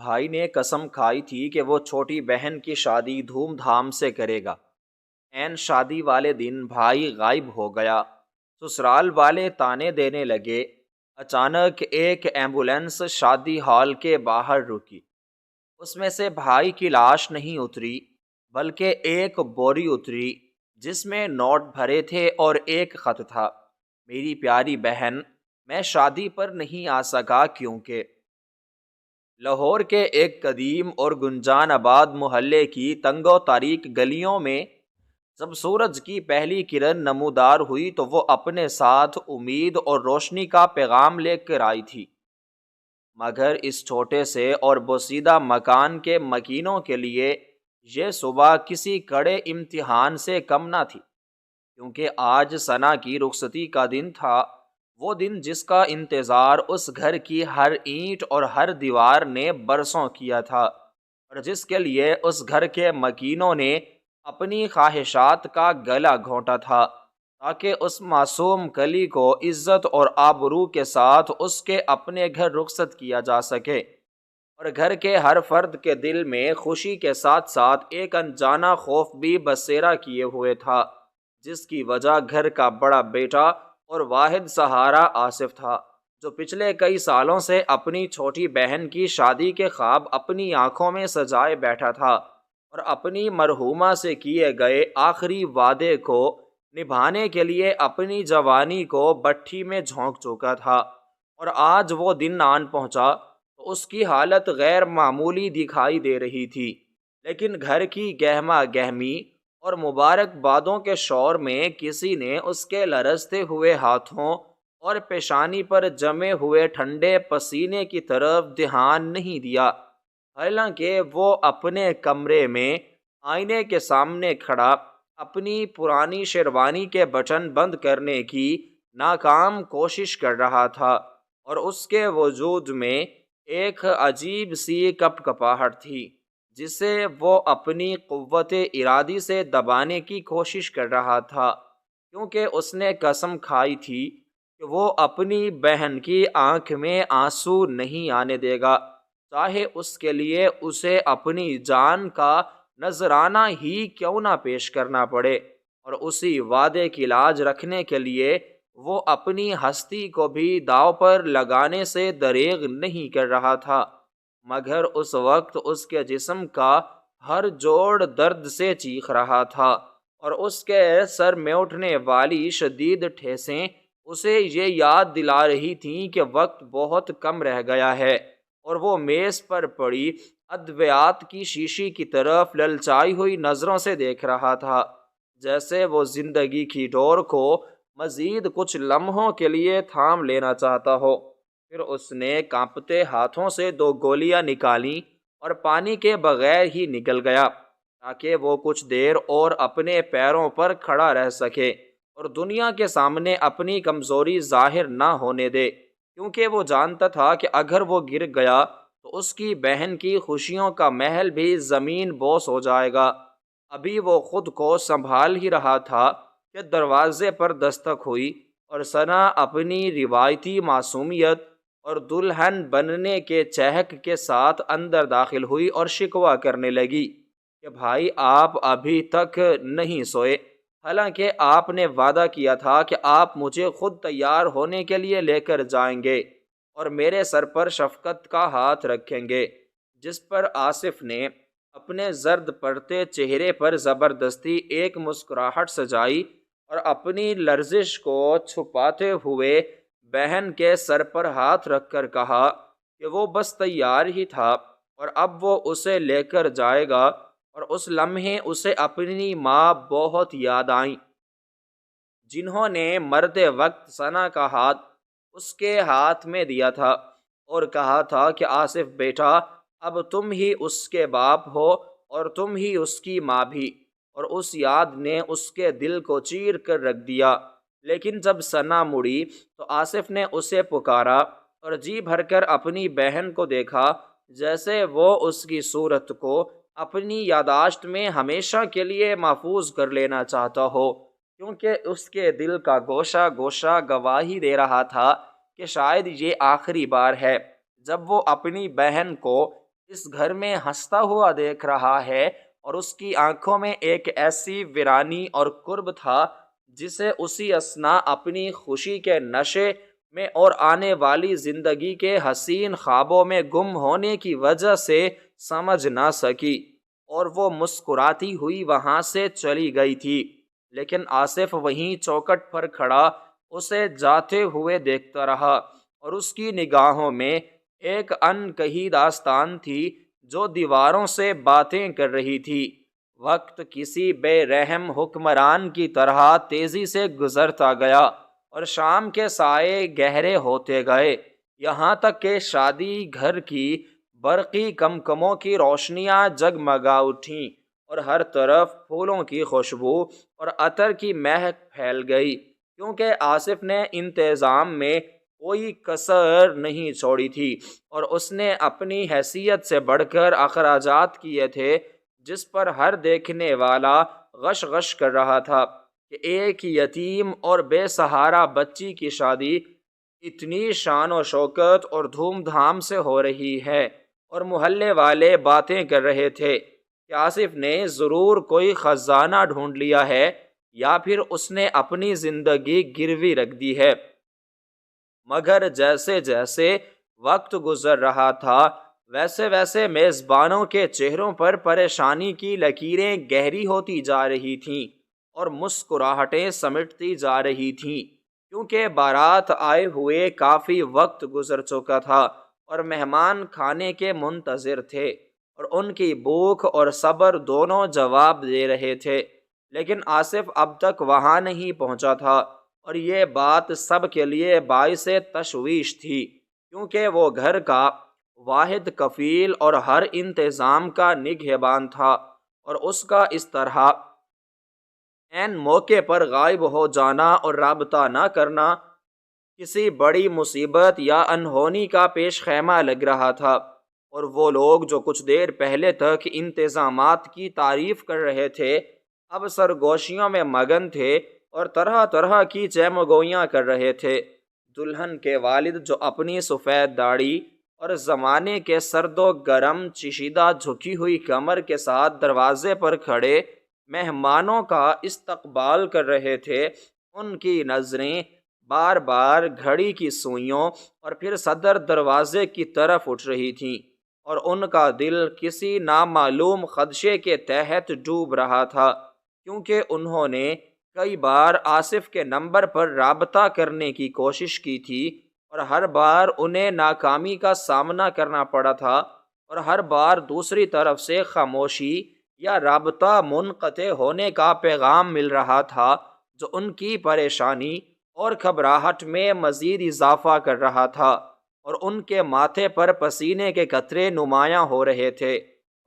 بھائی نے قسم کھائی تھی کہ وہ چھوٹی بہن کی شادی دھوم دھام سے کرے گا۔ عین شادی والے دن بھائی غائب ہو گیا۔ سسرال والے طعنے دینے لگے۔ اچانک ایک ایمبولینس شادی ہال کے باہر رکی۔ اس میں سے بھائی کی لاش نہیں اتری، بلکہ ایک بوری اتری جس میں نوٹ بھرے تھے اور ایک خط تھا: میری پیاری بہن، میں شادی پر نہیں آ سکا کیونکہ… لاہور کے ایک قدیم اور گنجان آباد محلے کی تنگ و تاریک گلیوں میں جب سورج کی پہلی کرن نمودار ہوئی تو وہ اپنے ساتھ امید اور روشنی کا پیغام لے کر آئی تھی، مگر اس چھوٹے سے اور بوسیدہ مکان کے مکینوں کے لیے یہ صبح کسی کڑے امتحان سے کم نہ تھی، کیونکہ آج ثنا کی رخصتی کا دن تھا، وہ دن جس کا انتظار اس گھر کی ہر اینٹ اور ہر دیوار نے برسوں کیا تھا، اور جس کے لیے اس گھر کے مکینوں نے اپنی خواہشات کا گلا گھونٹا تھا، تاکہ اس معصوم کلی کو عزت اور آبرو کے ساتھ اس کے اپنے گھر رخصت کیا جا سکے، اور گھر کے ہر فرد کے دل میں خوشی کے ساتھ ساتھ ایک انجانا خوف بھی بسیرا کیے ہوئے تھا، جس کی وجہ گھر کا بڑا بیٹا اور واحد سہارا آصف تھا، جو پچھلے کئی سالوں سے اپنی چھوٹی بہن کی شادی کے خواب اپنی آنکھوں میں سجائے بیٹھا تھا، اور اپنی مرحومہ سے کیے گئے آخری وعدے کو نبھانے کے لیے اپنی جوانی کو بٹھی میں جھونک چکا تھا، اور آج وہ دن آن پہنچا تو اس کی حالت غیر معمولی دکھائی دے رہی تھی، لیکن گھر کی گہما گہمی اور مبارک بادوں کے شور میں کسی نے اس کے لرزتے ہوئے ہاتھوں اور پیشانی پر جمے ہوئے ٹھنڈے پسینے کی طرف دھیان نہیں دیا، حالانکہ وہ اپنے کمرے میں آئینے کے سامنے کھڑا اپنی پرانی شیروانی کے بٹن بند کرنے کی ناکام کوشش کر رہا تھا، اور اس کے وجود میں ایک عجیب سی کپ کپاہٹ تھی جسے وہ اپنی قوت ارادی سے دبانے کی کوشش کر رہا تھا، کیونکہ اس نے قسم کھائی تھی کہ وہ اپنی بہن کی آنکھ میں آنسو نہیں آنے دے گا، چاہے اس کے لیے اسے اپنی جان کا نذرانہ ہی کیوں نہ پیش کرنا پڑے، اور اسی وعدے کی لاج رکھنے کے لیے وہ اپنی ہستی کو بھی داؤ پر لگانے سے دریغ نہیں کر رہا تھا، مگر اس وقت اس کے جسم کا ہر جوڑ درد سے چیخ رہا تھا، اور اس کے سر میں اٹھنے والی شدید ٹھیسیں اسے یہ یاد دلا رہی تھیں کہ وقت بہت کم رہ گیا ہے، اور وہ میز پر پڑی ادویات کی شیشی کی طرف للچائی ہوئی نظروں سے دیکھ رہا تھا، جیسے وہ زندگی کی ڈور کو مزید کچھ لمحوں کے لیے تھام لینا چاہتا ہو۔ پھر اس نے کانپتے ہاتھوں سے 2 گولیاں نکالیں اور پانی کے بغیر ہی نکل گیا، تاکہ وہ کچھ دیر اور اپنے پیروں پر کھڑا رہ سکے اور دنیا کے سامنے اپنی کمزوری ظاہر نہ ہونے دے، کیونکہ وہ جانتا تھا کہ اگر وہ گر گیا تو اس کی بہن کی خوشیوں کا محل بھی زمین بوس ہو جائے گا۔ ابھی وہ خود کو سنبھال ہی رہا تھا کہ دروازے پر دستک ہوئی، اور ثنا اپنی روایتی معصومیت اور دلہن بننے کے چہک کے ساتھ اندر داخل ہوئی اور شکوہ کرنے لگی کہ بھائی، آپ ابھی تک نہیں سوئے، حالانکہ آپ نے وعدہ کیا تھا کہ آپ مجھے خود تیار ہونے کے لیے لے کر جائیں گے اور میرے سر پر شفقت کا ہاتھ رکھیں گے، جس پر آصف نے اپنے زرد پڑتے چہرے پر زبردستی ایک مسکراہٹ سجائی اور اپنی لرزش کو چھپاتے ہوئے بہن کے سر پر ہاتھ رکھ کر کہا کہ وہ بس تیار ہی تھا، اور اب وہ اسے لے کر جائے گا، اور اس لمحے اسے اپنی ماں بہت یاد آئیں، جنہوں نے مرد وقت ثنا کا ہاتھ اس کے ہاتھ میں دیا تھا اور کہا تھا کہ آصف بیٹا، اب تم ہی اس کے باپ ہو اور تم ہی اس کی ماں بھی، اور اس یاد نے اس کے دل کو چیر کر رکھ دیا۔ لیکن جب ثنا مڑی تو آصف نے اسے پکارا اور جی بھر کر اپنی بہن کو دیکھا، جیسے وہ اس کی صورت کو اپنی یادداشت میں ہمیشہ کے لیے محفوظ کر لینا چاہتا ہو، کیونکہ اس کے دل کا گوشہ گوشہ گواہی دے رہا تھا کہ شاید یہ آخری بار ہے جب وہ اپنی بہن کو اس گھر میں ہنستا ہوا دیکھ رہا ہے، اور اس کی آنکھوں میں ایک ایسی ویرانی اور کرب تھا جسے اسی اثنا اپنی خوشی کے نشے میں اور آنے والی زندگی کے حسین خوابوں میں گم ہونے کی وجہ سے سمجھ نہ سکی، اور وہ مسکراتی ہوئی وہاں سے چلی گئی تھی۔ لیکن آصف وہیں چوکٹ پر کھڑا اسے جاتے ہوئے دیکھتا رہا، اور اس کی نگاہوں میں ایک ان کہی داستان تھی جو دیواروں سے باتیں کر رہی تھی۔ وقت کسی بے رحم حکمران کی طرح تیزی سے گزرتا گیا، اور شام کے سائے گہرے ہوتے گئے، یہاں تک کہ شادی گھر کی برقی کمکموں کی روشنیاں جگمگا اٹھیں، اور ہر طرف پھولوں کی خوشبو اور عطر کی مہک پھیل گئی، کیونکہ آصف نے انتظام میں کوئی کسر نہیں چھوڑی تھی، اور اس نے اپنی حیثیت سے بڑھ کر اخراجات کیے تھے جس پر ہر دیکھنے والا غش غش کر رہا تھا کہ ایک یتیم اور بے سہارا بچی کی شادی اتنی شان و شوکت اور دھوم دھام سے ہو رہی ہے، اور محلے والے باتیں کر رہے تھے کہ آصف نے ضرور کوئی خزانہ ڈھونڈ لیا ہے، یا پھر اس نے اپنی زندگی گروی رکھ دی ہے۔ مگر جیسے جیسے وقت گزر رہا تھا، ویسے ویسے میزبانوں کے چہروں پر پریشانی کی لکیریں گہری ہوتی جا رہی تھیں، اور مسکراہٹیں سمٹتی جا رہی تھیں، کیونکہ بارات آئے ہوئے کافی وقت گزر چکا تھا، اور مہمان کھانے کے منتظر تھے، اور ان کی بھوک اور صبر دونوں جواب دے رہے تھے، لیکن آصف اب تک وہاں نہیں پہنچا تھا، اور یہ بات سب کے لیے باعث تشویش تھی، کیونکہ وہ گھر کا واحد کفیل اور ہر انتظام کا نگہبان تھا، اور اس کا اس طرح عین موقع پر غائب ہو جانا اور رابطہ نہ کرنا کسی بڑی مصیبت یا انہونی کا پیش خیمہ لگ رہا تھا، اور وہ لوگ جو کچھ دیر پہلے تک انتظامات کی تعریف کر رہے تھے اب سرگوشیوں میں مگن تھے اور طرح طرح کی چیمگوئیاں کر رہے تھے۔ دلہن کے والد جو اپنی سفید داڑھی اور زمانے کے سرد و گرم چشیدہ جھکی ہوئی کمر کے ساتھ دروازے پر کھڑے مہمانوں کا استقبال کر رہے تھے، ان کی نظریں بار بار گھڑی کی سوئیوں اور پھر صدر دروازے کی طرف اٹھ رہی تھیں، اور ان کا دل کسی نامعلوم خدشے کے تحت ڈوب رہا تھا، کیونکہ انہوں نے کئی بار آصف کے نمبر پر رابطہ کرنے کی کوشش کی تھی، اور ہر بار انہیں ناکامی کا سامنا کرنا پڑا تھا، اور ہر بار دوسری طرف سے خاموشی یا رابطہ منقطع ہونے کا پیغام مل رہا تھا، جو ان کی پریشانی اور گھبراہٹ میں مزید اضافہ کر رہا تھا، اور ان کے ماتھے پر پسینے کے قطرے نمایاں ہو رہے تھے۔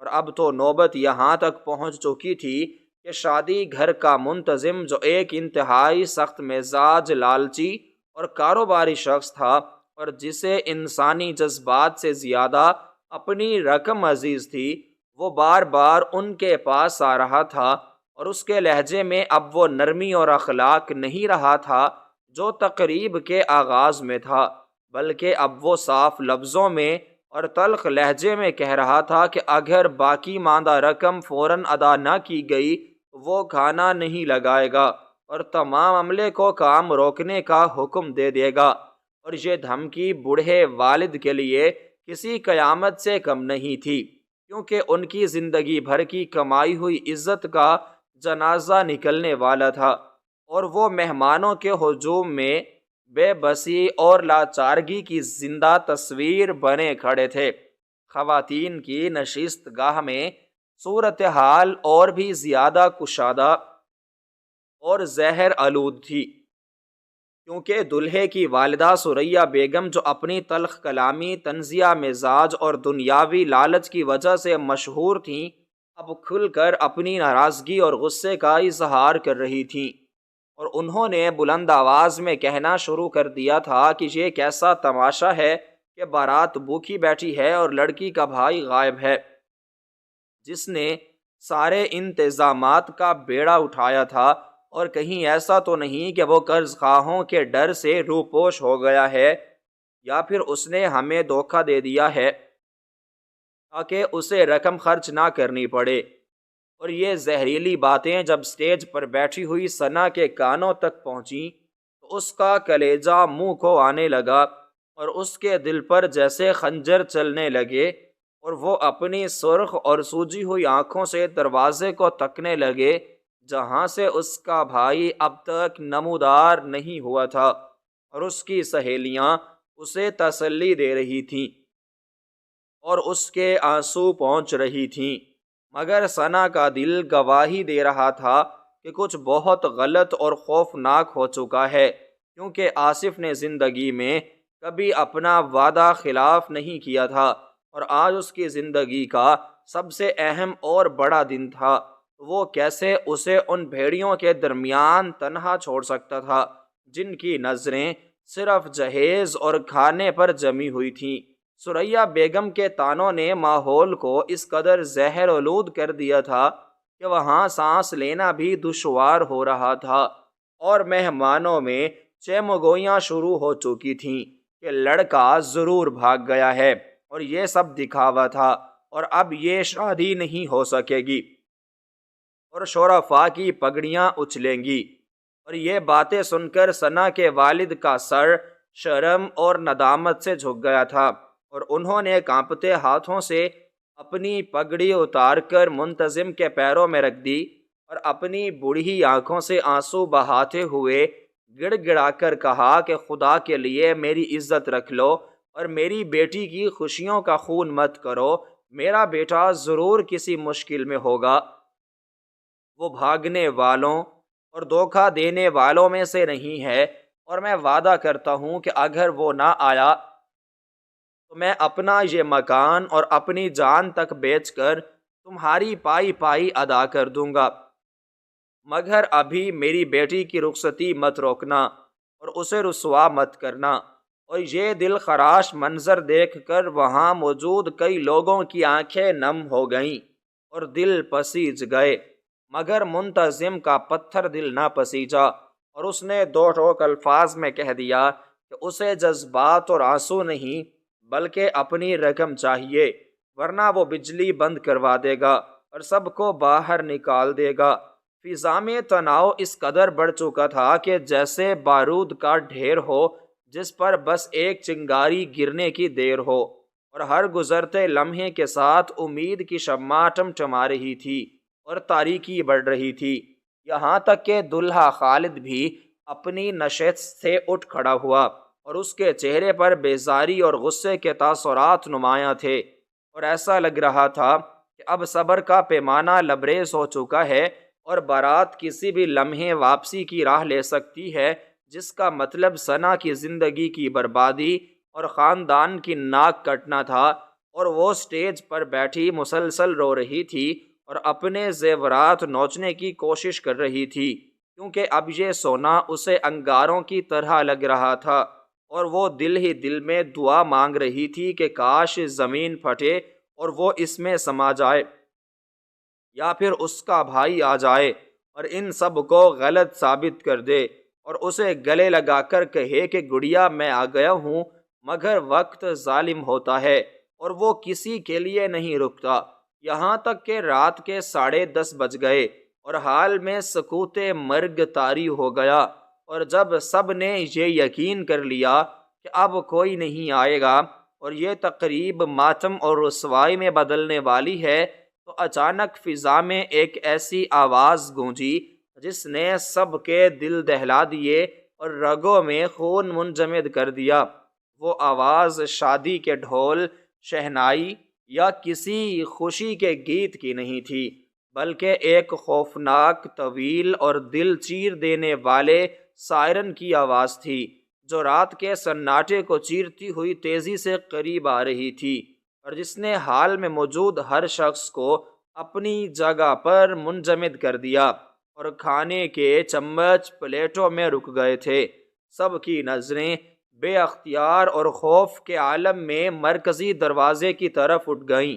اور اب تو نوبت یہاں تک پہنچ چکی تھی کہ شادی گھر کا منتظم، جو ایک انتہائی سخت مزاج، لالچی اور کاروباری شخص تھا، اور جسے انسانی جذبات سے زیادہ اپنی رقم عزیز تھی، وہ بار بار ان کے پاس آ رہا تھا، اور اس کے لہجے میں اب وہ نرمی اور اخلاق نہیں رہا تھا جو تقریب کے آغاز میں تھا، بلکہ اب وہ صاف لفظوں میں اور تلخ لہجے میں کہہ رہا تھا کہ اگر باقی ماندہ رقم فوراً ادا نہ کی گئی تو وہ کھانا نہیں لگائے گا، اور تمام عملے کو کام روکنے کا حکم دے دے گا۔ اور یہ دھمکی بوڑھے والد کے لیے کسی قیامت سے کم نہیں تھی، کیونکہ ان کی زندگی بھر کی کمائی ہوئی عزت کا جنازہ نکلنے والا تھا، اور وہ مہمانوں کے ہجوم میں بے بسی اور لاچارگی کی زندہ تصویر بنے کھڑے تھے۔ خواتین کی نشست گاہ میں صورتحال اور بھی زیادہ کشادہ اور زہر آلود تھی، کیونکہ دلہے کی والدہ ثریا بیگم، جو اپنی تلخ کلامی، طنزیہ مزاج اور دنیاوی لالچ کی وجہ سے مشہور تھیں، اب کھل کر اپنی ناراضگی اور غصے کا اظہار کر رہی تھیں، اور انہوں نے بلند آواز میں کہنا شروع کر دیا تھا کہ یہ کیسا تماشا ہے کہ بارات بھوکی بیٹھی ہے اور لڑکی کا بھائی غائب ہے، جس نے سارے انتظامات کا بیڑا اٹھایا تھا، اور کہیں ایسا تو نہیں کہ وہ قرض خواہوں کے ڈر سے روپوش ہو گیا ہے، یا پھر اس نے ہمیں دھوکہ دے دیا ہے۔ تاکہ اسے رقم خرچ نہ کرنی پڑے۔ اور یہ زہریلی باتیں جب سٹیج پر بیٹھی ہوئی ثنا کے کانوں تک پہنچیں تو اس کا کلیجہ منہ کو آنے لگا اور اس کے دل پر جیسے خنجر چلنے لگے، اور وہ اپنی سرخ اور سوجی ہوئی آنکھوں سے دروازے کو تکنے لگے جہاں سے اس کا بھائی اب تک نمودار نہیں ہوا تھا، اور اس کی سہیلیاں اسے تسلی دے رہی تھیں اور اس کے آنسو پہنچ رہی تھیں، مگر ثنا کا دل گواہی دے رہا تھا کہ کچھ بہت غلط اور خوفناک ہو چکا ہے، کیونکہ آصف نے زندگی میں کبھی اپنا وعدہ خلاف نہیں کیا تھا، اور آج اس کی زندگی کا سب سے اہم اور بڑا دن تھا۔ وہ کیسے اسے ان بھیڑیوں کے درمیان تنہا چھوڑ سکتا تھا جن کی نظریں صرف جہیز اور کھانے پر جمی ہوئی تھیں؟ ثریا بیگم کے طعنوں نے ماحول کو اس قدر زہر آلود کر دیا تھا کہ وہاں سانس لینا بھی دشوار ہو رہا تھا، اور مہمانوں میں چیمگوئیاں شروع ہو چکی تھیں کہ لڑکا ضرور بھاگ گیا ہے، اور یہ سب دکھاوا تھا، اور اب یہ شادی نہیں ہو سکے گی، اور شرفاء کی پگڑیاں اچھلیں گی۔ اور یہ باتیں سن کر ثنا کے والد کا سر شرم اور ندامت سے جھک گیا تھا، اور انہوں نے کانپتے ہاتھوں سے اپنی پگڑی اتار کر منتظم کے پیروں میں رکھ دی، اور اپنی بوڑھی آنکھوں سے آنسو بہاتے ہوئے گڑ گڑا کر کہا کہ خدا کے لیے میری عزت رکھ لو اور میری بیٹی کی خوشیوں کا خون مت کرو، میرا بیٹا ضرور کسی مشکل میں ہوگا، وہ بھاگنے والوں اور دھوکہ دینے والوں میں سے نہیں ہے، اور میں وعدہ کرتا ہوں کہ اگر وہ نہ آیا تو میں اپنا یہ مکان اور اپنی جان تک بیچ کر تمہاری پائی پائی ادا کر دوں گا، مگر ابھی میری بیٹی کی رخصتی مت روکنا اور اسے رسوا مت کرنا۔ اور یہ دل خراش منظر دیکھ کر وہاں موجود کئی لوگوں کی آنکھیں نم ہو گئیں اور دل پسیج گئے، مگر منتظم کا پتھر دل نہ پسیجا، اور اس نے دو ٹوک الفاظ میں کہہ دیا کہ اسے جذبات اور آنسو نہیں بلکہ اپنی رقم چاہیے، ورنہ وہ بجلی بند کروا دے گا اور سب کو باہر نکال دے گا۔ فضا میں تناؤ اس قدر بڑھ چکا تھا کہ جیسے بارود کا ڈھیر ہو جس پر بس ایک چنگاری گرنے کی دیر ہو، اور ہر گزرتے لمحے کے ساتھ امید کی شمع ٹمٹما رہی تھی اور تاریکی بڑھ رہی تھی، یہاں تک کہ دلہا خالد بھی اپنی نشست سے اٹھ کھڑا ہوا، اور اس کے چہرے پر بیزاری اور غصے کے تاثرات نمایاں تھے، اور ایسا لگ رہا تھا کہ اب صبر کا پیمانہ لبریز ہو چکا ہے اور بارات کسی بھی لمحے واپسی کی راہ لے سکتی ہے، جس کا مطلب ثنا کی زندگی کی بربادی اور خاندان کی ناک کٹنا تھا۔ اور وہ سٹیج پر بیٹھی مسلسل رو رہی تھی اور اپنے زیورات نوچنے کی کوشش کر رہی تھی، کیونکہ اب یہ سونا اسے انگاروں کی طرح لگ رہا تھا، اور وہ دل ہی دل میں دعا مانگ رہی تھی کہ کاش زمین پھٹے اور وہ اس میں سما جائے، یا پھر اس کا بھائی آ جائے اور ان سب کو غلط ثابت کر دے اور اسے گلے لگا کر کہے کہ گڑیا میں آ گیا ہوں، مگر وقت ظالم ہوتا ہے اور وہ کسی کے لیے نہیں رکتا، یہاں تک کہ رات کے 10:30 بج گئے اور حال میں سکوت مرگ طاری ہو گیا، اور جب سب نے یہ یقین کر لیا کہ اب کوئی نہیں آئے گا اور یہ تقریب ماتم اور رسوائی میں بدلنے والی ہے، تو اچانک فضا میں ایک ایسی آواز گونجی جس نے سب کے دل دہلا دیے اور رگوں میں خون منجمد کر دیا۔ وہ آواز شادی کے ڈھول، شہنائی یا کسی خوشی کے گیت کی نہیں تھی، بلکہ ایک خوفناک، طویل اور دل چیر دینے والے سائرن کی آواز تھی، جو رات کے سناٹے کو چیرتی ہوئی تیزی سے قریب آ رہی تھی، اور جس نے حال میں موجود ہر شخص کو اپنی جگہ پر منجمد کر دیا، اور کھانے کے چمچ پلیٹوں میں رک گئے تھے۔ سب کی نظریں بے اختیار اور خوف کے عالم میں مرکزی دروازے کی طرف اٹھ گئیں،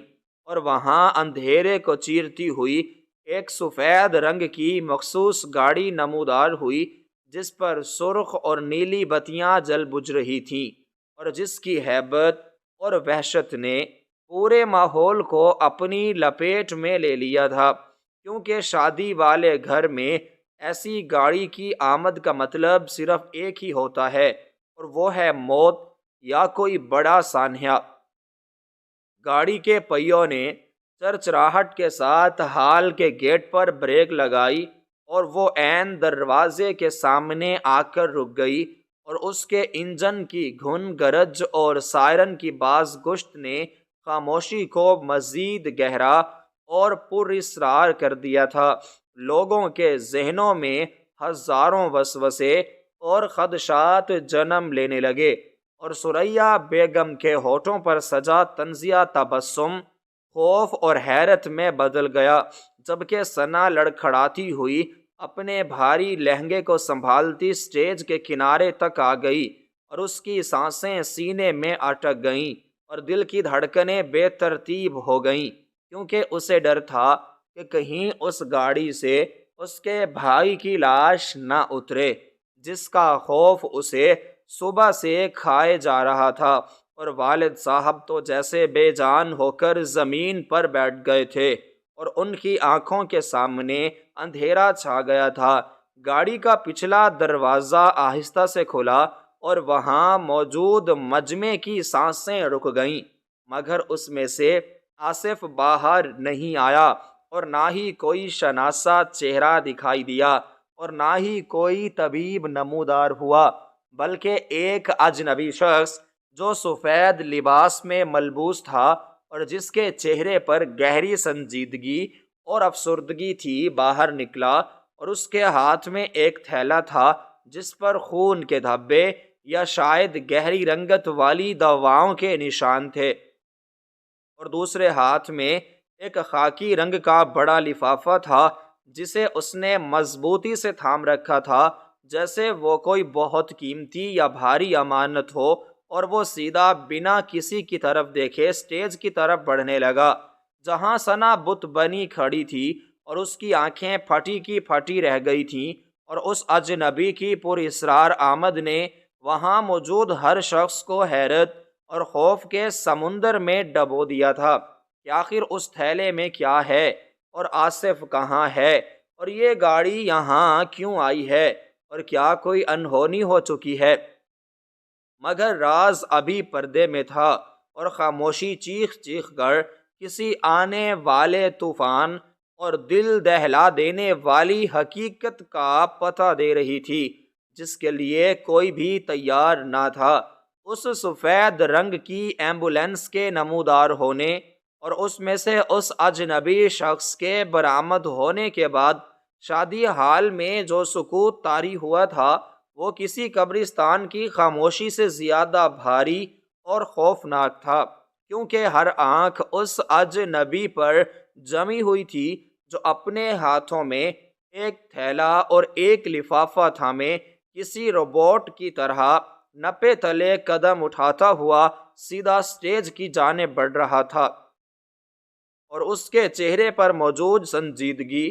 اور وہاں اندھیرے کو چیرتی ہوئی ایک سفید رنگ کی مخصوص گاڑی نمودار ہوئی، جس پر سرخ اور نیلی بتیاں جل بجھ رہی تھیں، اور جس کی ہیبت اور وحشت نے پورے ماحول کو اپنی لپیٹ میں لے لیا تھا، کیونکہ شادی والے گھر میں ایسی گاڑی کی آمد کا مطلب صرف ایک ہی ہوتا ہے، اور وہ ہے موت یا کوئی بڑا سانحہ۔ گاڑی کے پہیوں نے چرچراہٹ کے ساتھ ہال کے گیٹ پر بریک لگائی، اور وہ عین دروازے کے سامنے آ کر رک گئی، اور اس کے انجن کی گھن گرج اور سائرن کی باز گشت نے خاموشی کو مزید گہرا اور پر اسرار کر دیا تھا۔ لوگوں کے ذہنوں میں ہزاروں وسوسے اور خدشات جنم لینے لگے، اور ثریا بیگم کے ہونٹوں پر سجا طنزیہ تبسم خوف اور حیرت میں بدل گیا، جبکہ ثنا لڑکھڑاتی ہوئی اپنے بھاری لہنگے کو سنبھالتی سٹیج کے کنارے تک آ گئی، اور اس کی سانسیں سینے میں اٹک گئیں اور دل کی دھڑکنیں بے ترتیب ہو گئیں، کیونکہ اسے ڈر تھا کہ کہیں اس گاڑی سے اس کے بھائی کی لاش نہ اترے، جس کا خوف اسے صبح سے کھائے جا رہا تھا۔ اور والد صاحب تو جیسے بے جان ہو کر زمین پر بیٹھ گئے تھے، اور ان کی آنکھوں کے سامنے اندھیرا چھا گیا تھا۔ گاڑی کا پچھلا دروازہ آہستہ سے کھلا، اور وہاں موجود مجمع کی سانسیں رک گئیں، مگر اس میں سے آصف باہر نہیں آیا، اور نہ ہی کوئی شناسا چہرہ دکھائی دیا، اور نہ ہی کوئی طبیب نمودار ہوا، بلکہ ایک اجنبی شخص جو سفید لباس میں ملبوس تھا اور جس کے چہرے پر گہری سنجیدگی اور افسردگی تھی، باہر نکلا، اور اس کے ہاتھ میں ایک تھیلا تھا جس پر خون کے دھبے یا شاید گہری رنگت والی دواؤں کے نشان تھے، اور دوسرے ہاتھ میں ایک خاکی رنگ کا بڑا لفافہ تھا جسے اس نے مضبوطی سے تھام رکھا تھا، جیسے وہ کوئی بہت قیمتی یا بھاری امانت ہو، اور وہ سیدھا بنا کسی کی طرف دیکھے سٹیج کی طرف بڑھنے لگا، جہاں ثنا بت بنی کھڑی تھی، اور اس کی آنکھیں پھٹی کی پھٹی رہ گئی تھیں، اور اس اجنبی کی پر اسرار آمد نے وہاں موجود ہر شخص کو حیرت اور خوف کے سمندر میں ڈبو دیا تھا کہ آخر اس تھیلے میں کیا ہے، اور آصف کہاں ہے، اور یہ گاڑی یہاں کیوں آئی ہے، اور کیا کوئی انہونی ہو چکی ہے؟ مگر راز ابھی پردے میں تھا، اور خاموشی چیخ چیخ کر کسی آنے والے طوفان اور دل دہلا دینے والی حقیقت کا پتہ دے رہی تھی، جس کے لیے کوئی بھی تیار نہ تھا۔ اس سفید رنگ کی ایمبولینس کے نمودار ہونے اور اس میں سے اس اجنبی شخص کے برآمد ہونے کے بعد شادی ہال میں جو سکوت طاری ہوا تھا، وہ کسی قبرستان کی خاموشی سے زیادہ بھاری اور خوفناک تھا، کیونکہ ہر آنکھ اس اجنبی پر جمی ہوئی تھی جو اپنے ہاتھوں میں ایک تھیلا اور ایک لفافہ تھامے کسی روبوٹ کی طرح نپے تلے قدم اٹھاتا ہوا سیدھا سٹیج کی جانب بڑھ رہا تھا، اور اس کے چہرے پر موجود سنجیدگی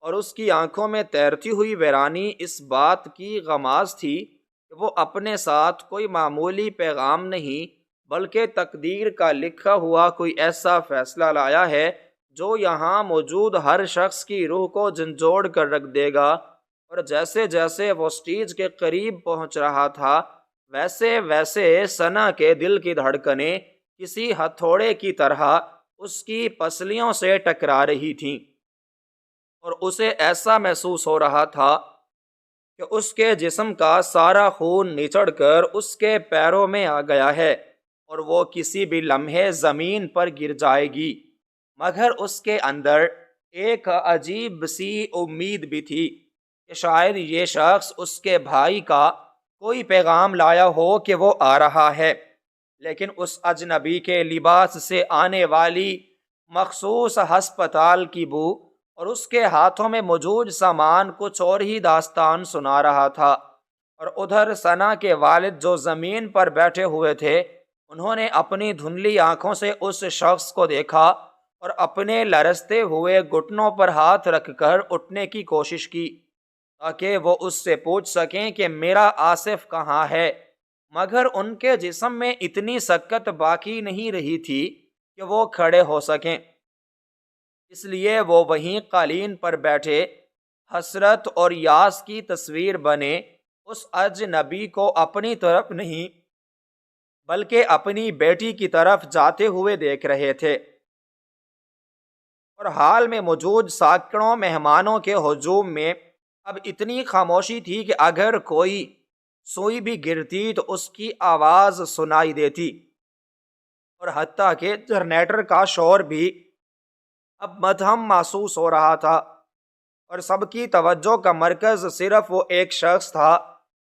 اور اس کی آنکھوں میں تیرتی ہوئی ویرانی اس بات کی غماز تھی کہ وہ اپنے ساتھ کوئی معمولی پیغام نہیں، بلکہ تقدیر کا لکھا ہوا کوئی ایسا فیصلہ لایا ہے جو یہاں موجود ہر شخص کی روح کو جھنجھوڑ کر رکھ دے گا۔ اور جیسے جیسے وہ سٹیج کے قریب پہنچ رہا تھا، ویسے ویسے ثنا کے دل کی دھڑکنیں کسی ہتھوڑے کی طرح اس کی پسلیوں سے ٹکرا رہی تھیں، اور اسے ایسا محسوس ہو رہا تھا کہ اس کے جسم کا سارا خون نچڑ کر اس کے پیروں میں آ گیا ہے، اور وہ کسی بھی لمحے زمین پر گر جائے گی۔ مگر اس کے اندر ایک عجیب سی امید بھی تھی کہ شاید یہ شخص اس کے بھائی کا کوئی پیغام لایا ہو کہ وہ آ رہا ہے، لیکن اس اجنبی کے لباس سے آنے والی مخصوص ہسپتال کی بو اور اس کے ہاتھوں میں موجود سامان کچھ اور ہی داستان سنا رہا تھا۔ اور ادھر ثنا کے والد جو زمین پر بیٹھے ہوئے تھے، انہوں نے اپنی دھندلی آنکھوں سے اس شخص کو دیکھا اور اپنے لرزتے ہوئے گھٹنوں پر ہاتھ رکھ کر اٹھنے کی کوشش کی تاکہ وہ اس سے پوچھ سکیں کہ میرا آصف کہاں ہے، مگر ان کے جسم میں اتنی سکت باقی نہیں رہی تھی کہ وہ کھڑے ہو سکیں، اس لیے وہ وہیں قالین پر بیٹھے حسرت اور یاس کی تصویر بنے اس اجنبی کو اپنی طرف نہیں بلکہ اپنی بیٹی کی طرف جاتے ہوئے دیکھ رہے تھے، اور حال میں موجود سینکڑوں مہمانوں کے ہجوم میں اب اتنی خاموشی تھی کہ اگر کوئی سوئی بھی گرتی تو اس کی آواز سنائی دیتی، اور حتیٰ کہ جنریٹر کا شور بھی اب مدھم محسوس ہو رہا تھا، اور سب کی توجہ کا مرکز صرف وہ ایک شخص تھا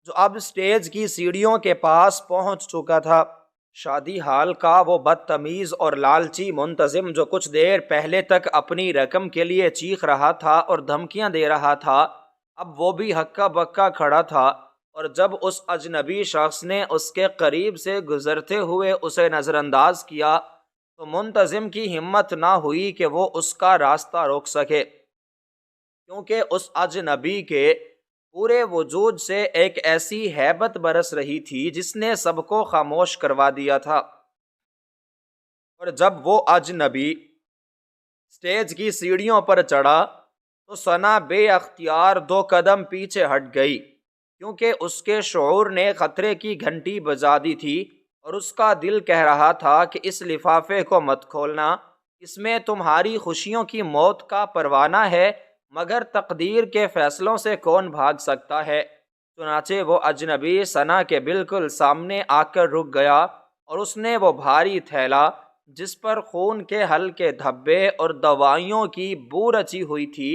جو اب سٹیج کی سیڑھیوں کے پاس پہنچ چکا تھا۔ شادی ہال کا وہ بدتمیز اور لالچی منتظم جو کچھ دیر پہلے تک اپنی رقم کے لیے چیخ رہا تھا اور دھمکیاں دے رہا تھا، اب وہ بھی ہکا بکا کھڑا تھا، اور جب اس اجنبی شخص نے اس کے قریب سے گزرتے ہوئے اسے نظر انداز کیا تو منتظم کی ہمت نہ ہوئی کہ وہ اس کا راستہ روک سکے، کیونکہ اس اجنبی کے پورے وجود سے ایک ایسی ہیبت برس رہی تھی جس نے سب کو خاموش کروا دیا تھا۔ اور جب وہ اجنبی سٹیج کی سیڑھیوں پر چڑھا تو ثنا بے اختیار 2 قدم پیچھے ہٹ گئی، کیونکہ اس کے شعور نے خطرے کی گھنٹی بجا دی تھی، اور اس کا دل کہہ رہا تھا کہ اس لفافے کو مت کھولنا، اس میں تمہاری خوشیوں کی موت کا پروانہ ہے، مگر تقدیر کے فیصلوں سے کون بھاگ سکتا ہے۔ چنانچہ وہ اجنبی ثنا کے بالکل سامنے آ کر رک گیا، اور اس نے وہ بھاری تھیلا جس پر خون کے ہلکے دھبے اور دوائیوں کی بو رچی ہوئی تھی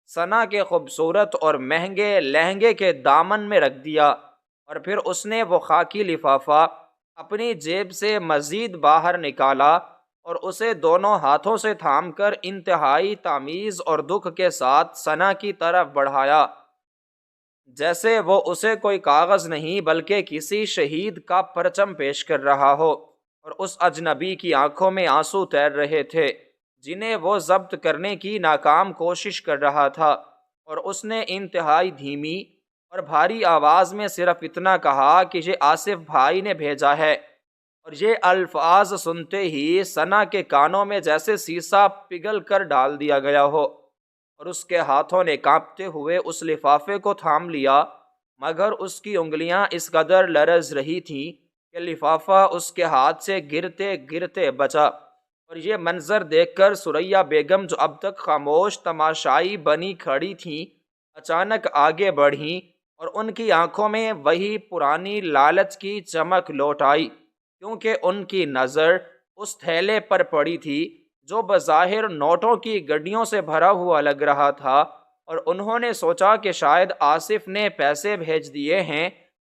ثنا کے خوبصورت اور مہنگے لہنگے کے دامن میں رکھ دیا، اور پھر اس نے وہ خاکی لفافہ اپنی جیب سے مزید باہر نکالا اور اسے دونوں ہاتھوں سے تھام کر انتہائی تمیز اور دکھ کے ساتھ ثنا کی طرف بڑھایا، جیسے وہ اسے کوئی کاغذ نہیں بلکہ کسی شہید کا پرچم پیش کر رہا ہو۔ اور اس اجنبی کی آنکھوں میں آنسو تیر رہے تھے جنہیں وہ ضبط کرنے کی ناکام کوشش کر رہا تھا، اور اس نے انتہائی دھیمی اور بھاری آواز میں صرف اتنا کہا کہ یہ آصف بھائی نے بھیجا ہے، اور یہ الفاظ سنتے ہی ثنا کے کانوں میں جیسے سیسا پگھل کر ڈال دیا گیا ہو، اور اس کے ہاتھوں نے کانپتے ہوئے اس لفافے کو تھام لیا، مگر اس کی انگلیاں اس قدر لرز رہی تھیں کہ لفافہ اس کے ہاتھ سے گرتے گرتے بچا۔ اور یہ منظر دیکھ کر سریا بیگم جو اب تک خاموش تماشائی بنی کھڑی تھیں اچانک آگے بڑھیں، اور ان کی آنکھوں میں وہی پرانی لالچ کی چمک لوٹ آئی، کیونکہ ان کی نظر اس تھیلے پر پڑی تھی جو بظاہر نوٹوں کی گڈیوں سے بھرا ہوا لگ رہا تھا، اور انہوں نے سوچا کہ شاید آصف نے پیسے بھیج دیے ہیں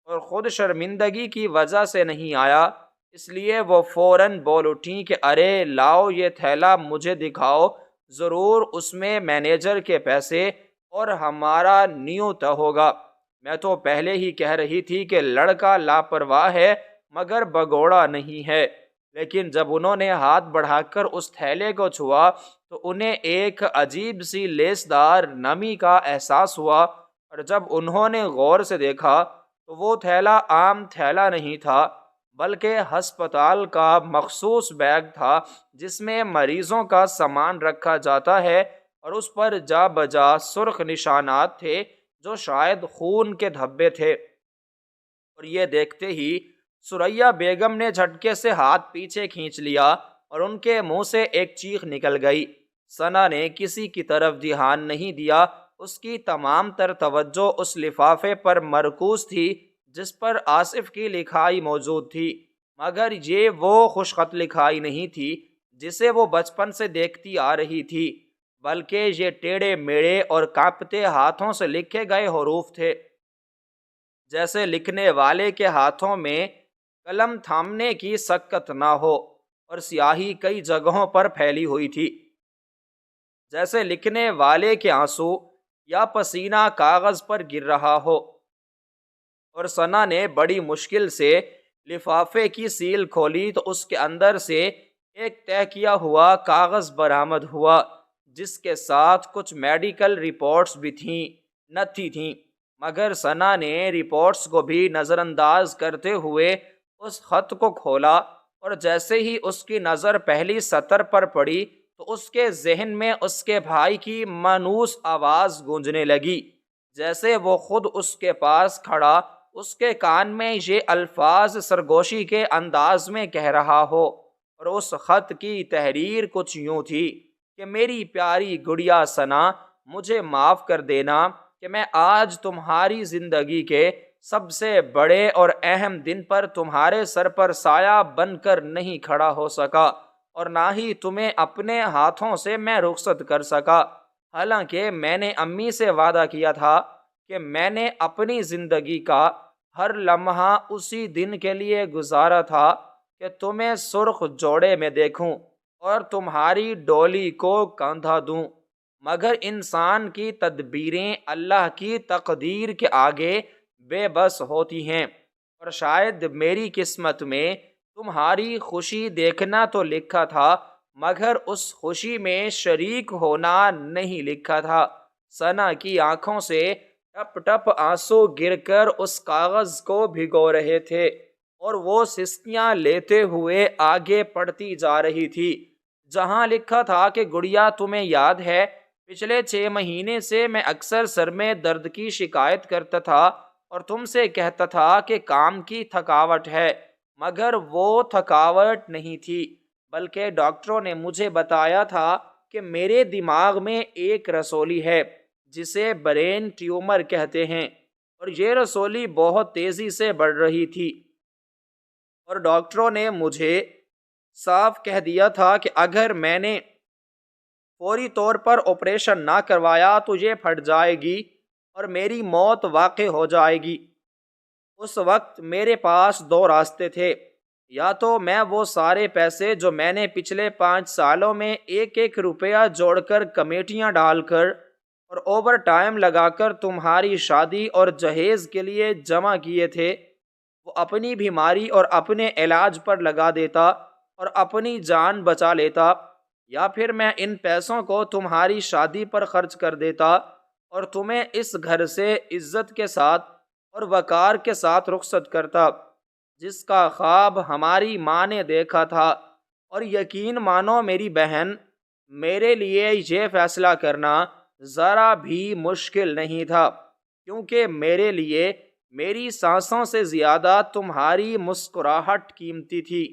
اور خود شرمندگی کی وجہ سے نہیں آیا، اس لیے وہ فوراً بول اٹھیں کہ ارے لاؤ یہ تھیلا مجھے دکھاؤ، ضرور اس میں مینیجر کے پیسے اور ہمارا نیوتا ہوگا۔ میں تو پہلے ہی کہہ رہی تھی کہ لڑکا لاپرواہ ہے مگر بگوڑا نہیں ہے۔ لیکن جب انہوں نے ہاتھ بڑھا کر اس تھیلے کو چھوا تو انہیں ایک عجیب سی لیسدار نمی کا احساس ہوا، اور جب انہوں نے غور سے دیکھا تو وہ تھیلا عام تھیلا نہیں تھا بلکہ ہسپتال کا مخصوص بیگ تھا جس میں مریضوں کا سامان رکھا جاتا ہے، اور اس پر جا بجا سرخ نشانات تھے جو شاید خون کے دھبے تھے۔ اور یہ دیکھتے ہی سریا بیگم نے جھٹکے سے ہاتھ پیچھے کھینچ لیا اور ان کے منہ سے ایک چیخ نکل گئی۔ ثنا نے کسی کی طرف دھیان نہیں دیا، اس کی تمام تر توجہ اس لفافے پر مرکوز تھی جس پر آصف کی لکھائی موجود تھی، مگر یہ وہ خوش خط لکھائی نہیں تھی جسے وہ بچپن سے دیکھتی آ رہی تھی، بلکہ یہ ٹیڑھے میڑے اور کانپتے ہاتھوں سے لکھے گئے حروف تھے، جیسے لکھنے والے کے ہاتھوں میں قلم تھامنے کی سکت نہ ہو، اور سیاہی کئی جگہوں پر پھیلی ہوئی تھی، جیسے لکھنے والے کے آنسو یا پسینہ کاغذ پر گر رہا ہو۔ اور ثنا نے بڑی مشکل سے لفافے کی سیل کھولی تو اس کے اندر سے ایک طے کیا ہوا کاغذ برآمد ہوا جس کے ساتھ کچھ میڈیکل رپورٹس بھی نتھی تھیں، مگر ثنا نے رپورٹس کو بھی نظر انداز کرتے ہوئے اس خط کو کھولا اور جیسے ہی اس کی نظر پہلی سطر پر پڑی تو اس کے ذہن میں اس کے بھائی کی مانوس آواز گونجنے لگی، جیسے وہ خود اس کے پاس کھڑا اس کے کان میں یہ الفاظ سرگوشی کے انداز میں کہہ رہا ہو۔ اور اس خط کی تحریر کچھ یوں تھی کہ میری پیاری گڑیا ثنا، مجھے معاف کر دینا کہ میں آج تمہاری زندگی کے سب سے بڑے اور اہم دن پر تمہارے سر پر سایہ بن کر نہیں کھڑا ہو سکا، اور نہ ہی تمہیں اپنے ہاتھوں سے میں رخصت کر سکا، حالانکہ میں نے امی سے وعدہ کیا تھا کہ میں نے اپنی زندگی کا ہر لمحہ اسی دن کے لیے گزارا تھا کہ تمہیں سرخ جوڑے میں دیکھوں اور تمہاری ڈولی کو کاندھا دوں، مگر انسان کی تدبیریں اللہ کی تقدیر کے آگے بے بس ہوتی ہیں، اور شاید میری قسمت میں تمہاری خوشی دیکھنا تو لکھا تھا مگر اس خوشی میں شریک ہونا نہیں لکھا تھا۔ ثنا کی آنکھوں سے ٹپ ٹپ آنسو گر کر اس کاغذ کو بھگو رہے تھے، اور وہ سسکیاں لیتے ہوئے آگے پڑھتی جا رہی تھی، جہاں لکھا تھا کہ گڑیا تمہیں یاد ہے پچھلے 6 مہینے سے میں اکثر سر میں درد کی شکایت کرتا تھا اور تم سے کہتا تھا کہ کام کی تھکاوٹ ہے، مگر وہ تھکاوٹ نہیں تھی، بلکہ ڈاکٹروں نے مجھے بتایا تھا کہ میرے دماغ میں ایک رسولی ہے جسے برین ٹیومر کہتے ہیں، اور یہ رسولی بہت تیزی سے بڑھ رہی تھی، اور ڈاکٹروں نے مجھے صاف کہہ دیا تھا کہ اگر میں نے فوری طور پر آپریشن نہ کروایا تو یہ پھٹ جائے گی اور میری موت واقع ہو جائے گی۔ اس وقت میرے پاس 2 راستے تھے، یا تو میں وہ سارے پیسے جو میں نے پچھلے 5 سالوں میں 1 روپیہ جوڑ کر کمیٹیاں ڈال کر اور اوور ٹائم لگا کر تمہاری شادی اور جہیز کے لیے جمع کیے تھے، وہ اپنی بیماری اور اپنے علاج پر لگا دیتا اور اپنی جان بچا لیتا، یا پھر میں ان پیسوں کو تمہاری شادی پر خرچ کر دیتا اور تمہیں اس گھر سے عزت کے ساتھ اور وقار کے ساتھ رخصت کرتا، جس کا خواب ہماری ماں نے دیکھا تھا۔ اور یقین مانو میری بہن، میرے لیے یہ فیصلہ کرنا ذرا بھی مشکل نہیں تھا، کیونکہ میرے لیے میری سانسوں سے زیادہ تمہاری مسکراہٹ قیمتی تھی،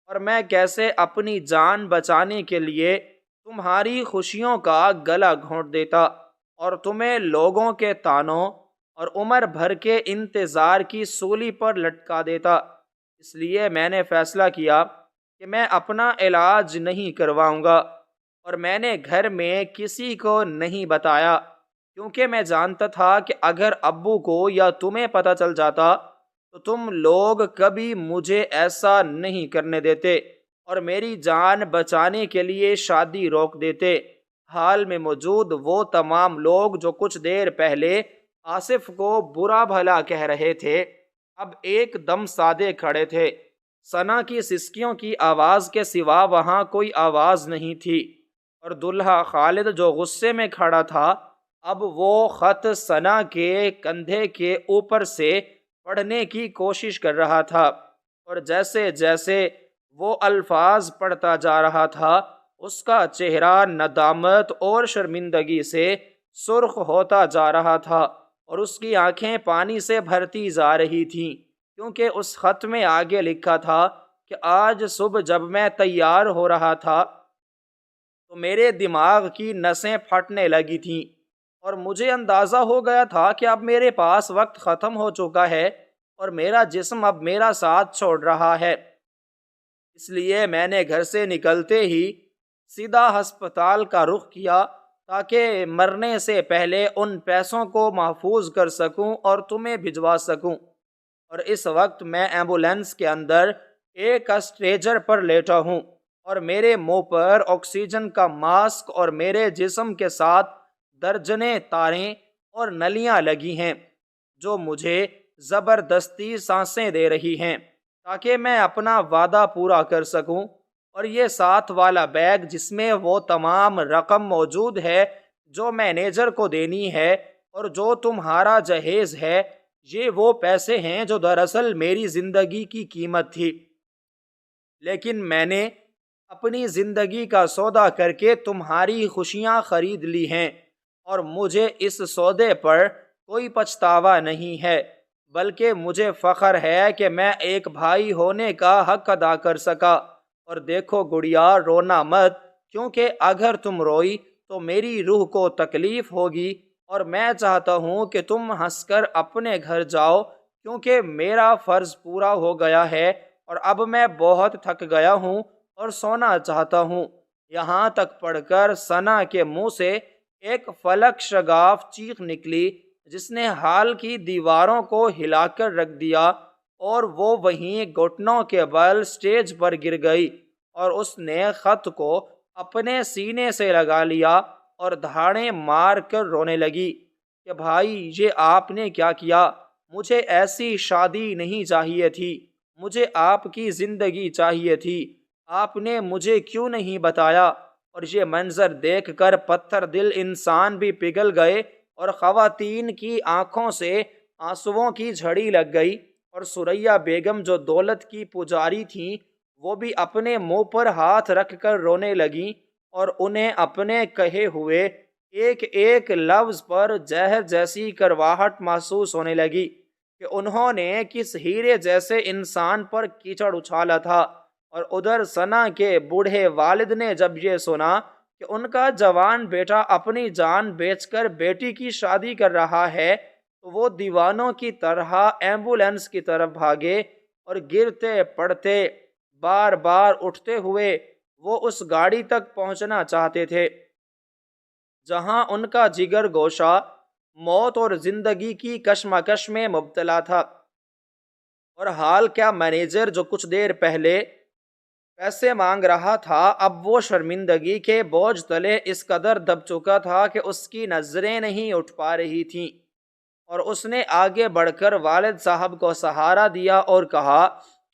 اور میں کیسے اپنی جان بچانے کے لیے تمہاری خوشیوں کا گلا گھونٹ دیتا اور تمہیں لوگوں کے طعنوں اور عمر بھر کے انتظار کی سولی پر لٹکا دیتا۔ اس لیے میں نے فیصلہ کیا کہ میں اپنا علاج نہیں کرواؤں گا، اور میں نے گھر میں کسی کو نہیں بتایا، کیونکہ میں جانتا تھا کہ اگر ابو کو یا تمہیں پتہ چل جاتا تو تم لوگ کبھی مجھے ایسا نہیں کرنے دیتے اور میری جان بچانے کے لیے شادی روک دیتے۔ حال میں موجود وہ تمام لوگ جو کچھ دیر پہلے آصف کو برا بھلا کہہ رہے تھے، اب ایک دم سادے کھڑے تھے۔ ثنا کی سسکیوں کی آواز کے سوا وہاں کوئی آواز نہیں تھی، اور دلہا خالد جو غصے میں کھڑا تھا اب وہ خط ثنا کے کندھے کے اوپر سے پڑھنے کی کوشش کر رہا تھا، اور جیسے جیسے وہ الفاظ پڑھتا جا رہا تھا اس کا چہرہ ندامت اور شرمندگی سے سرخ ہوتا جا رہا تھا، اور اس کی آنکھیں پانی سے بھرتی جا رہی تھیں، کیونکہ اس خط میں آگے لکھا تھا کہ آج صبح جب میں تیار ہو رہا تھا تو میرے دماغ کی نسیں پھٹنے لگی تھیں، اور مجھے اندازہ ہو گیا تھا کہ اب میرے پاس وقت ختم ہو چکا ہے اور میرا جسم اب میرا ساتھ چھوڑ رہا ہے۔ اس لیے میں نے گھر سے نکلتے ہی سیدھا ہسپتال کا رخ کیا تاکہ مرنے سے پہلے ان پیسوں کو محفوظ کر سکوں اور تمہیں بھجوا سکوں، اور اس وقت میں ایمبولینس کے اندر ایک اسٹریچر پر لیٹا ہوں، اور میرے منہ پر آکسیجن کا ماسک اور میرے جسم کے ساتھ درجنے تاریں اور نلیاں لگی ہیں جو مجھے زبردستی سانسیں دے رہی ہیں تاکہ میں اپنا وعدہ پورا کر سکوں، اور یہ ساتھ والا بیگ جس میں وہ تمام رقم موجود ہے جو مینیجر کو دینی ہے اور جو تمہارا جہیز ہے، یہ وہ پیسے ہیں جو دراصل میری زندگی کی قیمت تھی، لیکن میں نے اپنی زندگی کا سودا کر کے تمہاری خوشیاں خرید لی ہیں، اور مجھے اس سودے پر کوئی پچھتاوا نہیں ہے، بلکہ مجھے فخر ہے کہ میں ایک بھائی ہونے کا حق ادا کر سکا۔ اور دیکھو گڑیا، رونا مت، کیونکہ اگر تم روئی تو میری روح کو تکلیف ہوگی، اور میں چاہتا ہوں کہ تم ہنس کر اپنے گھر جاؤ، کیونکہ میرا فرض پورا ہو گیا ہے اور اب میں بہت تھک گیا ہوں اور سونا چاہتا ہوں۔ یہاں تک پڑھ کر ثنا کے منہ سے ایک فلک شگاف چیخ نکلی جس نے ہال کی دیواروں کو ہلا کر رکھ دیا، اور وہ وہیں گھٹنوں کے بل سٹیج پر گر گئی، اور اس نے خط کو اپنے سینے سے لگا لیا اور دھاڑیں مار کر رونے لگی کہ بھائی، یہ آپ نے کیا کیا؟ مجھے ایسی شادی نہیں چاہیے تھی، مجھے آپ کی زندگی چاہیے تھی، آپ نے مجھے کیوں نہیں بتایا؟ اور یہ منظر دیکھ کر پتھر دل انسان بھی پگھل گئے، اور خواتین کی آنکھوں سے آنسوؤں کی جھڑی لگ گئی، اور سریا بیگم جو دولت کی پجاری تھیں وہ بھی اپنے منہ پر ہاتھ رکھ کر رونے لگیں، اور انہیں اپنے کہے ہوئے ایک ایک لفظ پر زہر جیسی کرواہٹ محسوس ہونے لگی کہ انہوں نے کس ہیرے جیسے انسان پر کیچڑ اچھالا تھا۔ اور ادھر ثنا کے بوڑھے والد نے جب یہ سنا کہ ان کا جوان بیٹا اپنی جان بیچ کر بیٹی کی شادی کر رہا ہے، تو وہ دیوانوں کی طرح ایمبولینس کی طرف بھاگے، اور گرتے پڑتے بار بار اٹھتے ہوئے وہ اس گاڑی تک پہنچنا چاہتے تھے جہاں ان کا جگر گوشہ موت اور زندگی کی کشمکش میں مبتلا تھا۔ اور حال کیا، مینیجر جو کچھ دیر پہلے پیسے مانگ رہا تھا، اب وہ شرمندگی کے بوجھ تلے اس قدر دب چکا تھا کہ اس کی نظریں نہیں اٹھ پا رہی تھیں، اور اس نے آگے بڑھ کر والد صاحب کو سہارا دیا اور کہا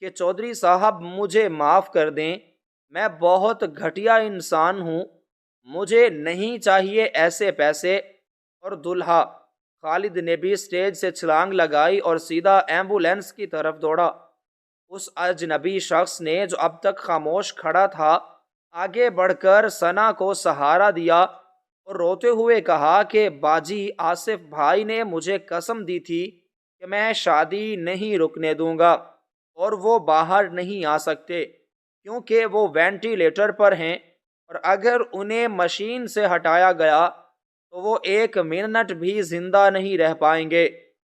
کہ چودھری صاحب، مجھے معاف کر دیں، میں بہت گھٹیا انسان ہوں، مجھے نہیں چاہیے ایسے پیسے۔ اور دلہا خالد نے بھی سٹیج سے چھلانگ لگائی اور سیدھا ایمبولینس کی طرف دوڑا۔ اس اجنبی شخص نے جو اب تک خاموش کھڑا تھا آگے بڑھ کر ثنا کو سہارا دیا اور روتے ہوئے کہا کہ باجی آصف بھائی نے مجھے قسم دی تھی کہ میں شادی نہیں رکنے دوں گا، اور وہ باہر نہیں آ سکتے کیونکہ وہ وینٹیلیٹر پر ہیں، اور اگر انہیں مشین سے ہٹایا گیا تو وہ ایک منٹ بھی زندہ نہیں رہ پائیں گے،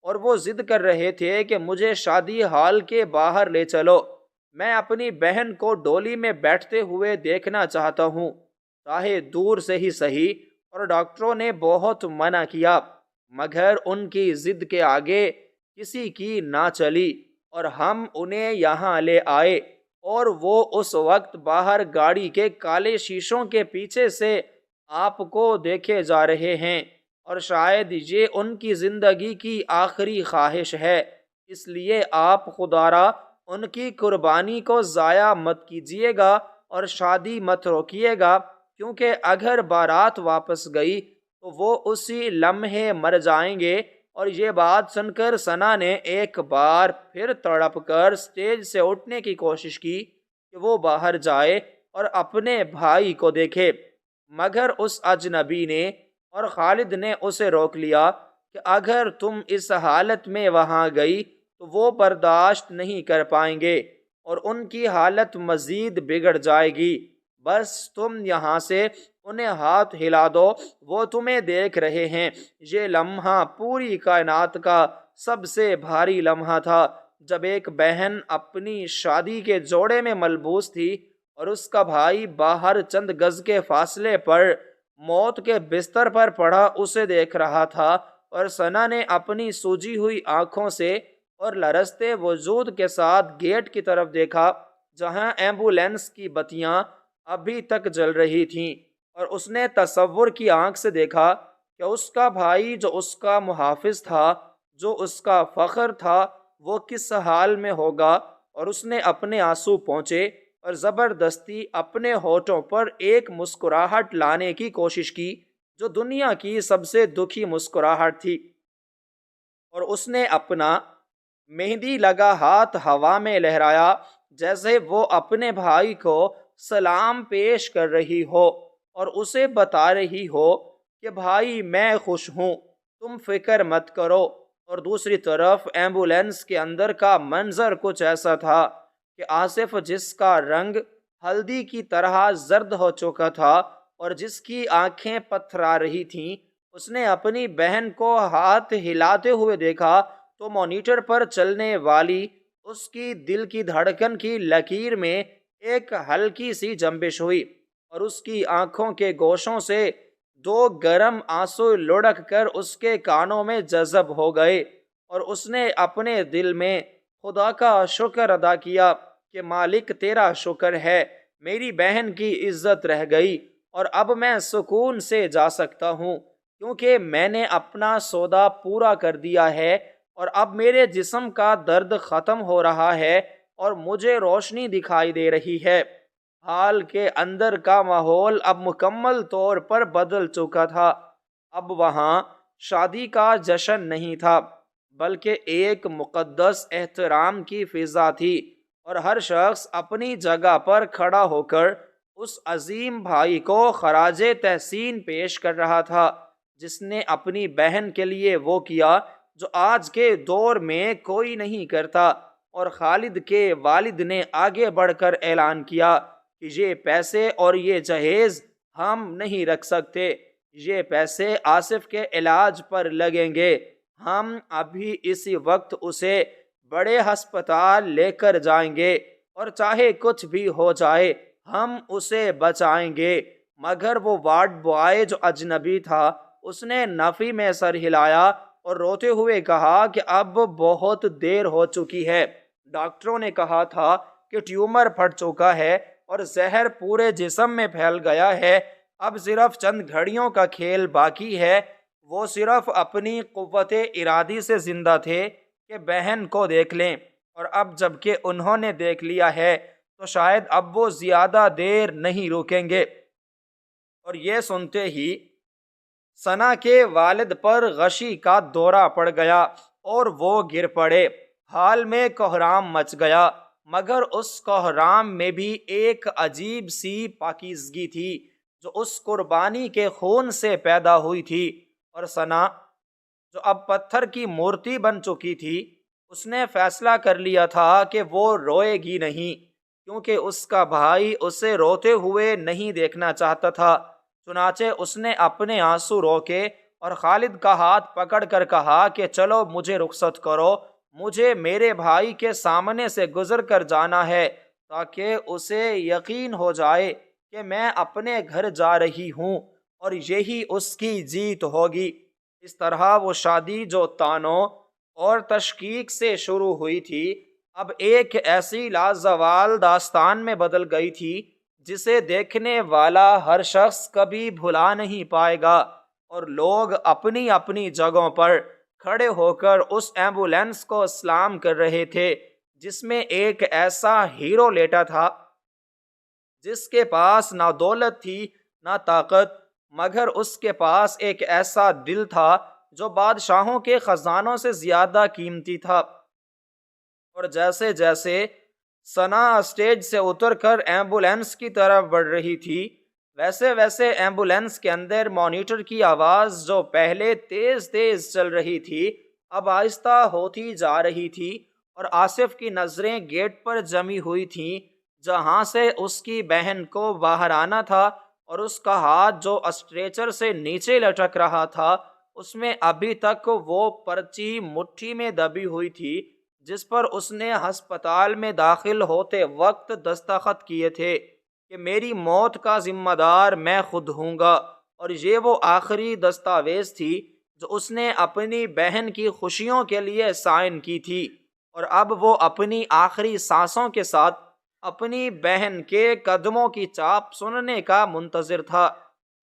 اور وہ ضد کر رہے تھے کہ مجھے شادی ہال کے باہر لے چلو، میں اپنی بہن کو ڈولی میں بیٹھتے ہوئے دیکھنا چاہتا ہوں، چاہے دور سے ہی صحیح۔ اور ڈاکٹروں نے بہت منع کیا، مگر ان کی ضد کے آگے کسی کی نہ چلی، اور ہم انہیں یہاں لے آئے، اور وہ اس وقت باہر گاڑی کے کالے شیشوں کے پیچھے سے آپ کو دیکھے جا رہے ہیں، اور شاید یہ ان کی زندگی کی آخری خواہش ہے، اس لیے آپ خدا را ان کی قربانی کو ضائع مت کیجیے گا اور شادی مت روکیے گا، کیونکہ اگر بارات واپس گئی تو وہ اسی لمحے مر جائیں گے۔ اور یہ بات سن کر ثنا نے ایک بار پھر تڑپ کر سٹیج سے اٹھنے کی کوشش کی کہ وہ باہر جائے اور اپنے بھائی کو دیکھے، مگر اس اجنبی نے اور خالد نے اسے روک لیا کہ اگر تم اس حالت میں وہاں گئی تو وہ برداشت نہیں کر پائیں گے اور ان کی حالت مزید بگڑ جائے گی، بس تم یہاں سے انہیں ہاتھ ہلا دو، وہ تمہیں دیکھ رہے ہیں۔ یہ لمحہ پوری کائنات کا سب سے بھاری لمحہ تھا، جب ایک بہن اپنی شادی کے جوڑے میں ملبوس تھی اور اس کا بھائی باہر چند گز کے فاصلے پر موت کے بستر پر پڑا اسے دیکھ رہا تھا، اور ثنا نے اپنی سوجی ہوئی آنکھوں سے اور لرزتے وجود کے ساتھ گیٹ کی طرف دیکھا جہاں ایمبولینس کی بتیاں ابھی تک جل رہی تھیں، اور اس نے تصور کی آنکھ سے دیکھا کہ اس کا بھائی جو اس کا محافظ تھا، جو اس کا فخر تھا، وہ کس حال میں ہوگا۔ اور اس نے اپنے آنسو پونچھے اور زبردستی اپنے ہونٹوں پر ایک مسکراہٹ لانے کی کوشش کی جو دنیا کی سب سے دکھی مسکراہٹ تھی، اور اس نے اپنا مہندی لگا ہاتھ ہوا میں لہرایا جیسے وہ اپنے بھائی کو سلام پیش کر رہی ہو اور اسے بتا رہی ہو کہ بھائی میں خوش ہوں، تم فکر مت کرو۔ اور دوسری طرف ایمبولینس کے اندر کا منظر کچھ ایسا تھا کہ آصف، جس کا رنگ ہلدی کی طرح زرد ہو چکا تھا اور جس کی آنکھیں پتھرا رہی تھیں، اس نے اپنی بہن کو ہاتھ ہلاتے ہوئے دیکھا تو مانیٹر پر چلنے والی اس کی دل کی دھڑکن کی لکیر میں ایک ہلکی سی جنبش ہوئی اور اس کی آنکھوں کے گوشوں سے دو گرم آنسو لڑک کر اس کے کانوں میں جذب ہو گئے، اور اس نے اپنے دل میں خدا کا شکر ادا کیا کہ مالک تیرا شکر ہے، میری بہن کی عزت رہ گئی اور اب میں سکون سے جا سکتا ہوں، کیونکہ میں نے اپنا سودا پورا کر دیا ہے اور اب میرے جسم کا درد ختم ہو رہا ہے اور مجھے روشنی دکھائی دے رہی ہے۔ حال کے اندر کا ماحول اب مکمل طور پر بدل چکا تھا۔ اب وہاں شادی کا جشن نہیں تھا، بلکہ ایک مقدس احترام کی فضا تھی، اور ہر شخص اپنی جگہ پر کھڑا ہو کر اس عظیم بھائی کو خراج تحسین پیش کر رہا تھا جس نے اپنی بہن کے لیے وہ کیا جو آج کے دور میں کوئی نہیں کرتا۔ اور خالد کے والد نے آگے بڑھ کر اعلان کیا کہ یہ پیسے اور یہ جہیز ہم نہیں رکھ سکتے، یہ پیسے آصف کے علاج پر لگیں گے، ہم ابھی اسی وقت اسے بڑے ہسپتال لے کر جائیں گے اور چاہے کچھ بھی ہو جائے ہم اسے بچائیں گے۔ مگر وہ وارڈ بوائے جو اجنبی تھا، اس نے نفی میں سر ہلایا اور روتے ہوئے کہا کہ اب بہت دیر ہو چکی ہے، ڈاکٹروں نے کہا تھا کہ ٹیومر پھٹ چکا ہے اور زہر پورے جسم میں پھیل گیا ہے، اب صرف چند گھڑیوں کا کھیل باقی ہے۔ وہ صرف اپنی قوت ارادی سے زندہ تھے کہ بہن کو دیکھ لیں، اور اب جب کہ انہوں نے دیکھ لیا ہے تو شاید اب وہ زیادہ دیر نہیں رکیں گے۔ اور یہ سنتے ہی ثنا کے والد پر غشی کا دورہ پڑ گیا اور وہ گر پڑے۔ حال میں کوہرام مچ گیا، مگر اس کوہرام میں بھی ایک عجیب سی پاکیزگی تھی جو اس قربانی کے خون سے پیدا ہوئی تھی، اور ثنا جو اب پتھر کی مورتی بن چکی تھی، اس نے فیصلہ کر لیا تھا کہ وہ روئے گی نہیں، کیونکہ اس کا بھائی اسے روتے ہوئے نہیں دیکھنا چاہتا تھا۔ چنانچہ اس نے اپنے آنسو روکے اور خالد کا ہاتھ پکڑ کر کہا کہ چلو مجھے رخصت کرو، مجھے میرے بھائی کے سامنے سے گزر کر جانا ہے تاکہ اسے یقین ہو جائے کہ میں اپنے گھر جا رہی ہوں اور یہی اس کی جیت ہوگی۔ اس طرح وہ شادی جو طعنوں اور تشکیک سے شروع ہوئی تھی، اب ایک ایسی لازوال داستان میں بدل گئی تھی جسے دیکھنے والا ہر شخص کبھی بھلا نہیں پائے گا، اور لوگ اپنی اپنی جگہوں پر کھڑے ہو کر اس ایمبولینس کو سلام کر رہے تھے جس میں ایک ایسا ہیرو لیٹا تھا جس کے پاس نہ دولت تھی نہ طاقت، مگر اس کے پاس ایک ایسا دل تھا جو بادشاہوں کے خزانوں سے زیادہ قیمتی تھا۔ اور جیسے جیسے ثنا اسٹیج سے اتر کر ایمبولینس کی طرف بڑھ رہی تھی، ویسے ویسے ایمبولینس کے اندر مانیٹر کی آواز جو پہلے تیز تیز چل رہی تھی اب آہستہ ہوتی جا رہی تھی، اور آصف کی نظریں گیٹ پر جمی ہوئی تھیں جہاں سے اس کی بہن کو باہر آنا تھا، اور اس کا ہاتھ جو اسٹریچر سے نیچے لٹک رہا تھا اس میں ابھی تک وہ پرچی مٹھی میں دبی ہوئی تھی جس پر اس نے ہسپتال میں داخل ہوتے وقت دستخط کیے تھے کہ میری موت کا ذمہ دار میں خود ہوں گا، اور یہ وہ آخری دستاویز تھی جو اس نے اپنی بہن کی خوشیوں کے لیے سائن کی تھی، اور اب وہ اپنی آخری سانسوں کے ساتھ اپنی بہن کے قدموں کی چاپ سننے کا منتظر تھا۔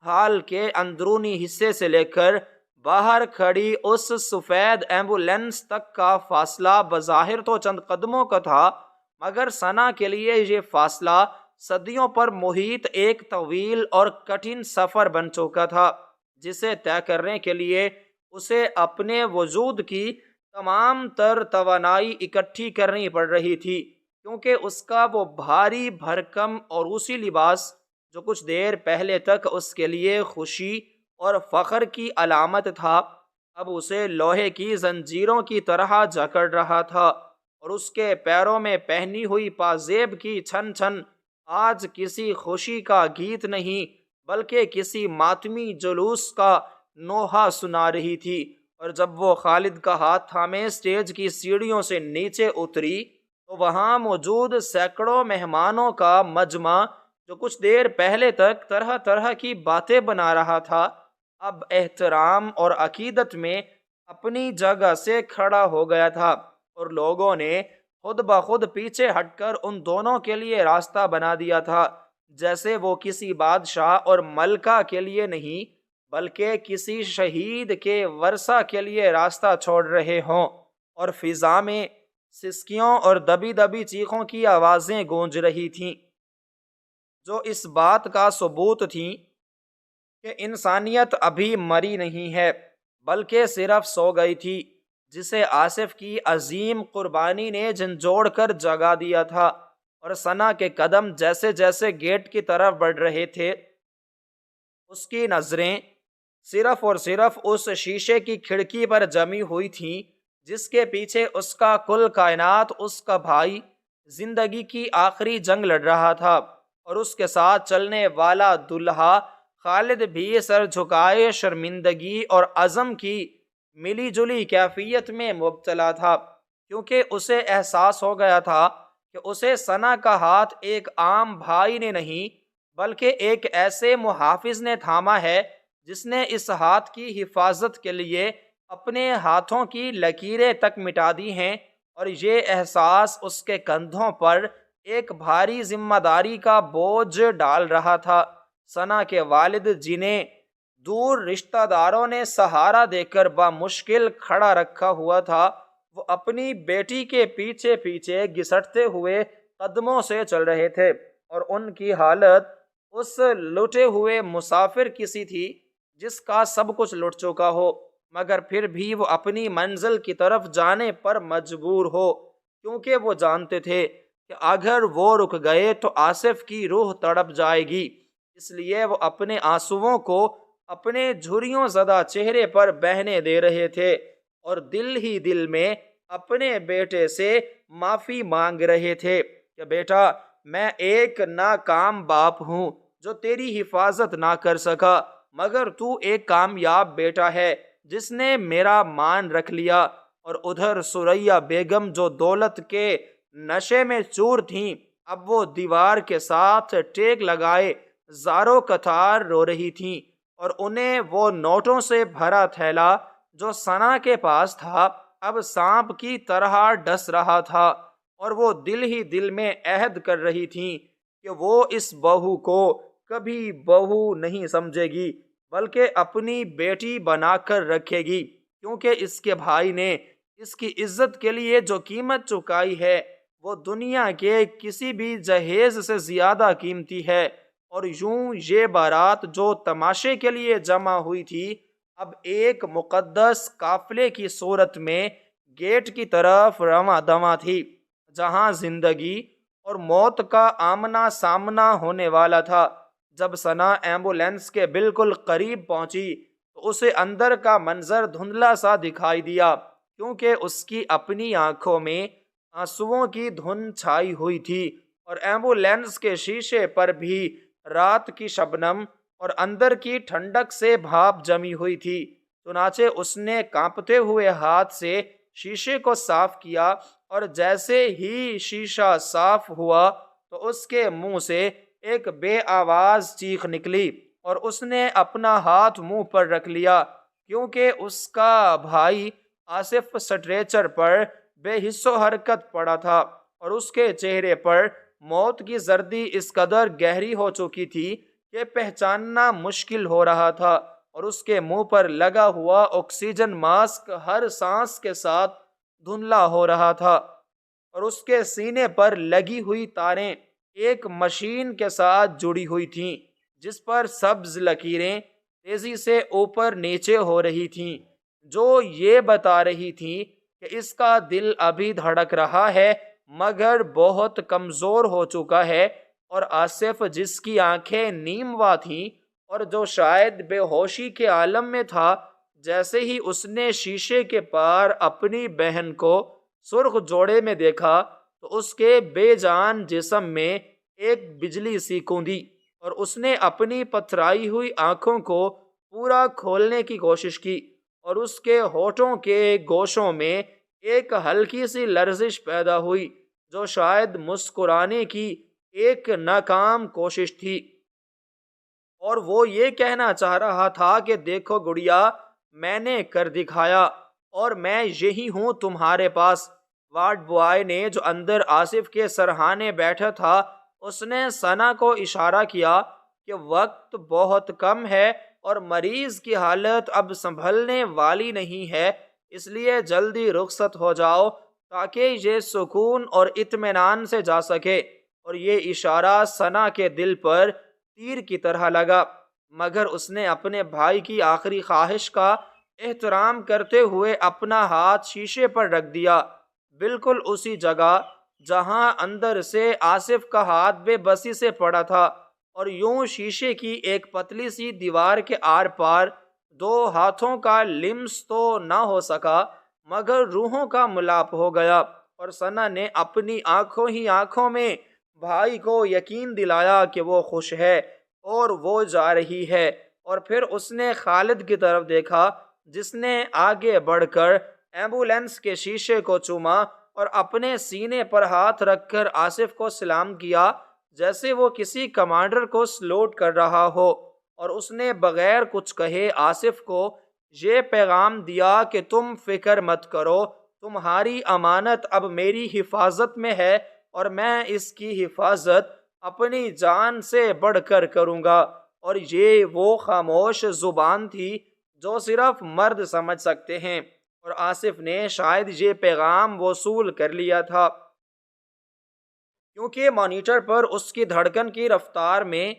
حال کے اندرونی حصے سے لے کر باہر کھڑی اس سفید ایمبولینس تک کا فاصلہ بظاہر تو چند قدموں کا تھا، مگر ثنا کے لیے یہ فاصلہ صدیوں پر محیط ایک طویل اور کٹھن سفر بن چکا تھا جسے طے کرنے کے لیے اسے اپنے وجود کی تمام تر توانائی اکٹھی کرنی پڑ رہی تھی۔ کیونکہ اس کا وہ بھاری بھرکم اور اسی لباس جو کچھ دیر پہلے تک اس کے لیے خوشی اور فخر کی علامت تھا، اب اسے لوہے کی زنجیروں کی طرح جکڑ رہا تھا، اور اس کے پیروں میں پہنی ہوئی پازیب کی چھن چھن آج کسی خوشی کا گیت نہیں بلکہ کسی ماتمی جلوس کا نوحہ سنا رہی تھی۔ اور جب وہ خالد کا ہاتھ تھامے اسٹیج کی سیڑھیوں سے نیچے اتری تو وہاں موجود سینکڑوں مہمانوں کا مجمع جو کچھ دیر پہلے تک طرح طرح کی باتیں بنا رہا تھا، اب احترام اور عقیدت میں اپنی جگہ سے کھڑا ہو گیا تھا، اور لوگوں نے خود بخود پیچھے ہٹ کر ان دونوں کے لیے راستہ بنا دیا تھا، جیسے وہ کسی بادشاہ اور ملکہ کے لیے نہیں بلکہ کسی شہید کے ورثہ کے لیے راستہ چھوڑ رہے ہوں۔ اور فضا میں سسکیوں اور دبی دبی چیخوں کی آوازیں گونج رہی تھیں، جو اس بات کا ثبوت تھیں کہ انسانیت ابھی مری نہیں ہے بلکہ صرف سو گئی تھی، جسے آصف کی عظیم قربانی نے جھنجھوڑ کر جگا دیا تھا۔ اور ثنا کے قدم جیسے جیسے گیٹ کی طرف بڑھ رہے تھے، اس کی نظریں صرف اور صرف اس شیشے کی کھڑکی پر جمی ہوئی تھیں جس کے پیچھے اس کا کل کائنات، اس کا بھائی، زندگی کی آخری جنگ لڑ رہا تھا، اور اس کے ساتھ چلنے والا دلہا خالد بھی سر جھکائے شرمندگی اور عزم کی ملی جلی کیفیت میں مبتلا تھا، کیونکہ اسے احساس ہو گیا تھا کہ اسے ثنا کا ہاتھ ایک عام بھائی نے نہیں بلکہ ایک ایسے محافظ نے تھاما ہے جس نے اس ہاتھ کی حفاظت کے لیے اپنے ہاتھوں کی لکیریں تک مٹا دی ہیں، اور یہ احساس اس کے کندھوں پر ایک بھاری ذمہ داری کا بوجھ ڈال رہا تھا۔ ثنا کے والد، جنہیں دور رشتہ داروں نے سہارا دے کر بمشکل کھڑا رکھا ہوا تھا، وہ اپنی بیٹی کے پیچھے پیچھے گھسٹتے ہوئے قدموں سے چل رہے تھے، اور ان کی حالت اس لٹے ہوئے مسافر کسی تھی جس کا سب کچھ لٹ چکا ہو مگر پھر بھی وہ اپنی منزل کی طرف جانے پر مجبور ہو، کیونکہ وہ جانتے تھے کہ اگر وہ رک گئے تو آصف کی روح تڑپ جائے گی۔ اس لیے وہ اپنے آنسوؤں کو اپنے جھریوں زدہ چہرے پر بہنے دے رہے تھے، اور دل ہی دل میں اپنے بیٹے سے معافی مانگ رہے تھے کہ بیٹا، میں ایک ناکام باپ ہوں جو تیری حفاظت نہ کر سکا، مگر تو ایک کامیاب بیٹا ہے جس نے میرا مان رکھ لیا۔ اور ادھر سریا بیگم، جو دولت کے نشے میں چور تھیں، اب وہ دیوار کے ساتھ ٹیک لگائے زاروں قطار رو رہی تھیں، اور انہیں وہ نوٹوں سے بھرا تھیلا جو ثنا کے پاس تھا اب سانپ کی طرح ڈس رہا تھا، اور وہ دل ہی دل میں عہد کر رہی تھیں کہ وہ اس بہو کو کبھی بہو نہیں سمجھے گی بلکہ اپنی بیٹی بنا کر رکھے گی، کیونکہ اس کے بھائی نے اس کی عزت کے لیے جو قیمت چکائی ہے وہ دنیا کے کسی بھی جہیز سے زیادہ قیمتی ہے۔ اور یوں یہ بارات جو تماشے کے لیے جمع ہوئی تھی اب ایک مقدس قافلے کی صورت میں گیٹ کی طرف رواں دواں تھی، جہاں زندگی اور موت کا آمنا سامنا ہونے والا تھا۔ جب ثنا ایمبولینس کے بالکل قریب پہنچی تو اسے اندر کا منظر دھندلا سا دکھائی دیا، کیونکہ اس کی اپنی آنکھوں میں آنسوؤں کی دھن چھائی ہوئی تھی، اور ایمبولینس کے شیشے پر بھی رات کی شبنم اور اندر کی ٹھنڈک سے بھاپ جمی ہوئی تھی۔ چنانچہ اس نے کانپتے ہوئے ہاتھ سے شیشے کو صاف کیا، اور جیسے ہی شیشہ صاف ہوا تو اس کے منہ سے ایک بے آواز چیخ نکلی، اور اس نے اپنا ہاتھ منہ پر رکھ لیا، کیونکہ اس کا بھائی آصف سٹریچر پر بے حس و حرکت پڑا تھا، اور اس کے چہرے پر موت کی زردی اس قدر گہری ہو چکی تھی کہ پہچاننا مشکل ہو رہا تھا، اور اس کے منہ پر لگا ہوا آکسیجن ماسک ہر سانس کے ساتھ دھندلا ہو رہا تھا، اور اس کے سینے پر لگی ہوئی تاریں ایک مشین کے ساتھ جڑی ہوئی تھیں جس پر سبز لکیریں تیزی سے اوپر نیچے ہو رہی تھیں، جو یہ بتا رہی تھیں کہ اس کا دل ابھی دھڑک رہا ہے مگر بہت کمزور ہو چکا ہے، اور آصف جس کی آنکھیں نیم وا تھیں اور جو شاید بے ہوشی کے عالم میں تھا، جیسے ہی اس نے شیشے کے پار اپنی بہن کو سرخ جوڑے میں دیکھا تو اس کے بے جان جسم میں ایک بجلی سی کوندی، اور اس نے اپنی پتھرائی ہوئی آنکھوں کو پورا کھولنے کی کوشش کی، اور اس کے ہونٹوں کے گوشوں میں ایک ہلکی سی لرزش پیدا ہوئی جو شاید مسکرانے کی ایک ناکام کوشش تھی، اور وہ یہ کہنا چاہ رہا تھا کہ دیکھو گڑیا، میں نے کر دکھایا، اور میں یہی ہوں تمہارے پاس۔ وارڈ بوائے نے جو اندر آصف کے سرہانے بیٹھا تھا، اس نے ثنا کو اشارہ کیا کہ وقت بہت کم ہے اور مریض کی حالت اب سنبھلنے والی نہیں ہے، اس لیے جلدی رخصت ہو جاؤ تاکہ یہ سکون اور اطمینان سے جا سکے۔ اور یہ اشارہ ثنا کے دل پر تیر کی طرح لگا، مگر اس نے اپنے بھائی کی آخری خواہش کا احترام کرتے ہوئے اپنا ہاتھ شیشے پر رکھ دیا، بالکل اسی جگہ جہاں اندر سے آصف کا ہاتھ بے بسی سے پڑا تھا، اور یوں شیشے کی ایک پتلی سی دیوار کے آر پار دو ہاتھوں کا لمس تو نہ ہو سکا مگر روحوں کا ملاپ ہو گیا، اور ثنا نے اپنی آنکھوں ہی آنکھوں میں بھائی کو یقین دلایا کہ وہ خوش ہے اور وہ جا رہی ہے، اور پھر اس نے خالد کی طرف دیکھا جس نے آگے بڑھ کر ایمبولینس کے شیشے کو چوما اور اپنے سینے پر ہاتھ رکھ کر آصف کو سلام کیا جیسے وہ کسی کمانڈر کو سلوٹ کر رہا ہو، اور اس نے بغیر کچھ کہے آصف کو یہ پیغام دیا کہ تم فکر مت کرو، تمہاری امانت اب میری حفاظت میں ہے اور میں اس کی حفاظت اپنی جان سے بڑھ کر کروں گا۔ اور یہ وہ خاموش زبان تھی جو صرف مرد سمجھ سکتے ہیں، اور آصف نے شاید یہ پیغام وصول کر لیا تھا، کیونکہ مانیٹر پر اس کی دھڑکن کی رفتار میں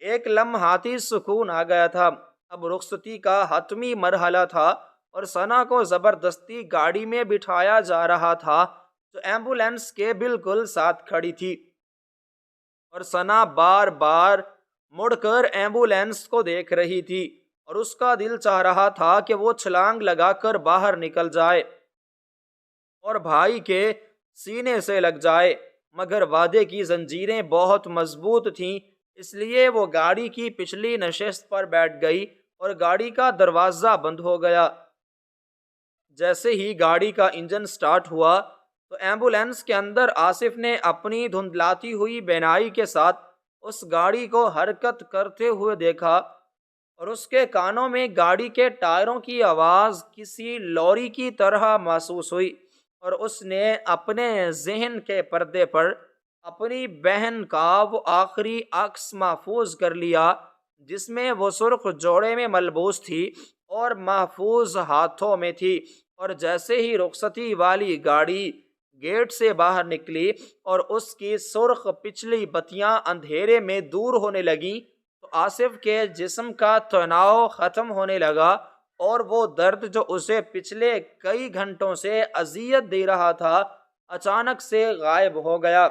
ایک لمحاتی سکون آ گیا تھا۔ اب رخصتی کا حتمی مرحلہ تھا اور ثنا کو زبردستی گاڑی میں بٹھایا جا رہا تھا جو ایمبولینس کے بالکل ساتھ کھڑی تھی، اور ثنا بار بار مڑ کر ایمبولینس کو دیکھ رہی تھی اور اس کا دل چاہ رہا تھا کہ وہ چھلانگ لگا کر باہر نکل جائے اور بھائی کے سینے سے لگ جائے، مگر وعدے کی زنجیریں بہت مضبوط تھیں، اس لیے وہ گاڑی کی پچھلی نشست پر بیٹھ گئی اور گاڑی کا دروازہ بند ہو گیا۔ جیسے ہی گاڑی کا انجن سٹارٹ ہوا تو ایمبولینس کے اندر آصف نے اپنی دھندلاتی ہوئی بینائی کے ساتھ اس گاڑی کو حرکت کرتے ہوئے دیکھا، اور اس کے کانوں میں گاڑی کے ٹائروں کی آواز کسی لوری کی طرح محسوس ہوئی، اور اس نے اپنے ذہن کے پردے پر اپنی بہن کا وہ آخری عکس محفوظ کر لیا جس میں وہ سرخ جوڑے میں ملبوس تھی اور محفوظ ہاتھوں میں تھی، اور جیسے ہی رخصتی والی گاڑی گیٹ سے باہر نکلی اور اس کی سرخ پچھلی بتیاں اندھیرے میں دور ہونے لگیں تو آصف کے جسم کا تناؤ ختم ہونے لگا، اور وہ درد جو اسے پچھلے کئی گھنٹوں سے اذیت دے رہا تھا اچانک سے غائب ہو گیا،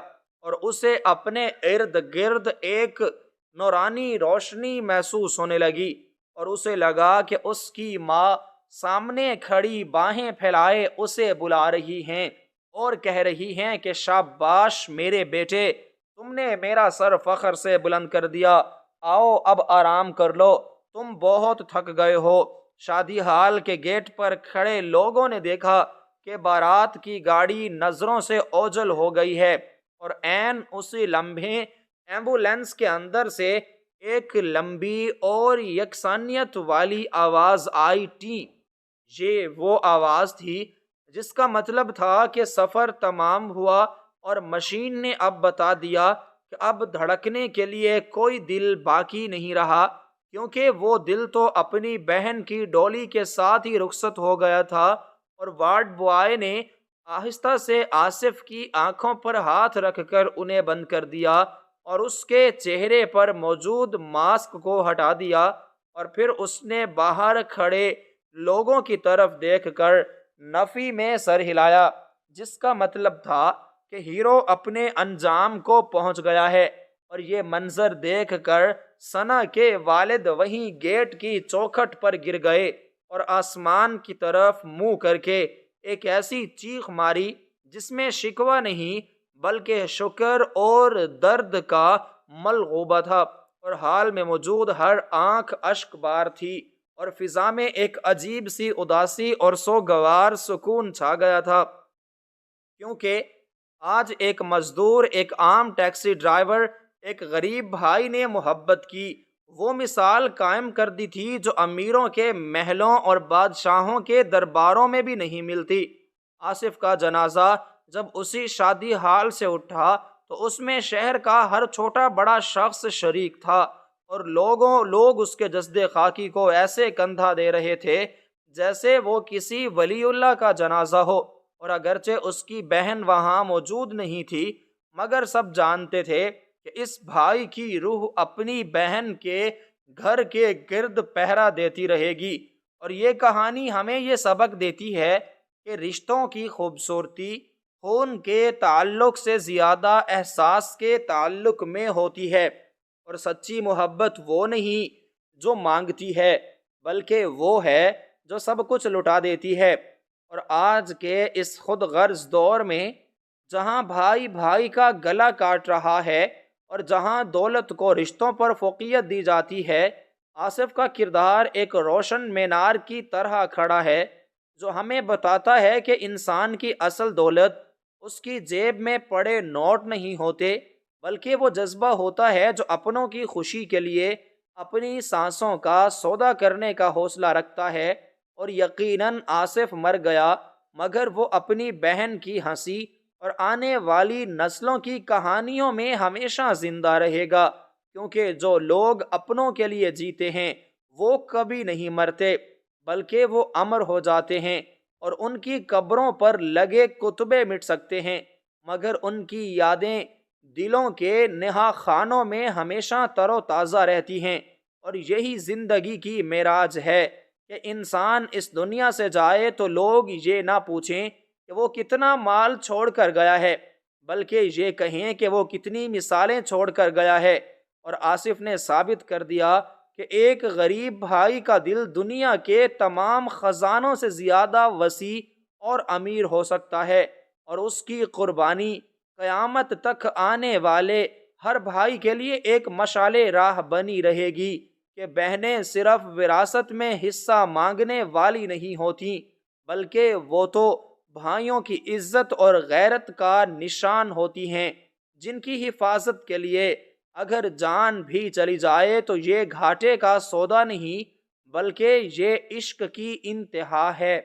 اور اسے اپنے ارد گرد ایک نورانی روشنی محسوس ہونے لگی، اور اسے لگا کہ اس کی ماں سامنے کھڑی باہیں پھیلائے اسے بلا رہی ہیں اور کہہ رہی ہیں کہ شاباش میرے بیٹے، تم نے میرا سر فخر سے بلند کر دیا، آؤ اب آرام کر لو، تم بہت تھک گئے ہو۔ شادی ہال کے گیٹ پر کھڑے لوگوں نے دیکھا کہ بارات کی گاڑی نظروں سے اوجھل ہو گئی ہے، اور عین اسی لمحے ایمبولینس کے اندر سے ایک لمبی اور یکسانیت والی آواز آئی، ٹی۔ یہ وہ آواز تھی جس کا مطلب تھا کہ سفر تمام ہوا اور مشین نے اب بتا دیا کہ اب دھڑکنے کے لیے کوئی دل باقی نہیں رہا، کیونکہ وہ دل تو اپنی بہن کی ڈولی کے ساتھ ہی رخصت ہو گیا تھا۔ اور وارڈ بوائے نے آہستہ سے آصف کی آنکھوں پر ہاتھ رکھ کر انہیں بند کر دیا اور اس کے چہرے پر موجود ماسک کو ہٹا دیا، اور پھر اس نے باہر کھڑے لوگوں کی طرف دیکھ کر نفی میں سر ہلایا، جس کا مطلب تھا کہ ہیرو اپنے انجام کو پہنچ گیا ہے، اور یہ منظر دیکھ کر ثنا کے والد وہیں گیٹ کی چوکھٹ پر گر گئے اور آسمان کی طرف منہ کر کے ایک ایسی چیخ ماری جس میں شکوہ نہیں بلکہ شکر اور درد کا ملغوبہ تھا، اور حال میں موجود ہر آنکھ اشک بار تھی، اور فضا میں ایک عجیب سی اداسی اور سوگوار سکون چھا گیا تھا، کیونکہ آج ایک مزدور، ایک عام ٹیکسی ڈرائیور، ایک غریب بھائی نے محبت کی وہ مثال قائم کر دی تھی جو امیروں کے محلوں اور بادشاہوں کے درباروں میں بھی نہیں ملتی۔ آصف کا جنازہ جب اسی شادی حال سے اٹھا تو اس میں شہر کا ہر چھوٹا بڑا شخص شریک تھا، اور لوگ اس کے جسد خاکی کو ایسے کندھا دے رہے تھے جیسے وہ کسی ولی اللہ کا جنازہ ہو، اور اگرچہ اس کی بہن وہاں موجود نہیں تھی مگر سب جانتے تھے کہ اس بھائی کی روح اپنی بہن کے گھر کے گرد پہرا دیتی رہے گی۔ اور یہ کہانی ہمیں یہ سبق دیتی ہے کہ رشتوں کی خوبصورتی خون کے تعلق سے زیادہ احساس کے تعلق میں ہوتی ہے، اور سچی محبت وہ نہیں جو مانگتی ہے بلکہ وہ ہے جو سب کچھ لٹا دیتی ہے۔ اور آج کے اس خود غرض دور میں جہاں بھائی بھائی کا گلا کاٹ رہا ہے اور جہاں دولت کو رشتوں پر فوقیت دی جاتی ہے، آصف کا کردار ایک روشن مینار کی طرح کھڑا ہے جو ہمیں بتاتا ہے کہ انسان کی اصل دولت اس کی جیب میں پڑے نوٹ نہیں ہوتے بلکہ وہ جذبہ ہوتا ہے جو اپنوں کی خوشی کے لیے اپنی سانسوں کا سودا کرنے کا حوصلہ رکھتا ہے۔ اور یقیناً آصف مر گیا مگر وہ اپنی بہن کی ہنسی اور آنے والی نسلوں کی کہانیوں میں ہمیشہ زندہ رہے گا، کیونکہ جو لوگ اپنوں کے لیے جیتے ہیں وہ کبھی نہیں مرتے بلکہ وہ امر ہو جاتے ہیں، اور ان کی قبروں پر لگے کتبے مٹ سکتے ہیں مگر ان کی یادیں دلوں کے نہا خانوں میں ہمیشہ تر و تازہ رہتی ہیں۔ اور یہی زندگی کی معراج ہے کہ انسان اس دنیا سے جائے تو لوگ یہ نہ پوچھیں کہ وہ کتنا مال چھوڑ کر گیا ہے بلکہ یہ کہیں کہ وہ کتنی مثالیں چھوڑ کر گیا ہے۔ اور آصف نے ثابت کر دیا کہ ایک غریب بھائی کا دل دنیا کے تمام خزانوں سے زیادہ وسیع اور امیر ہو سکتا ہے، اور اس کی قربانی قیامت تک آنے والے ہر بھائی کے لیے ایک مشعل راہ بنی رہے گی کہ بہنیں صرف وراثت میں حصہ مانگنے والی نہیں ہوتیں بلکہ وہ تو بھائیوں کی عزت اور غیرت کا نشان ہوتی ہیں، جن کی حفاظت کے لیے اگر جان بھی چلی جائے تو یہ گھاٹے کا سودا نہیں بلکہ یہ عشق کی انتہا ہے۔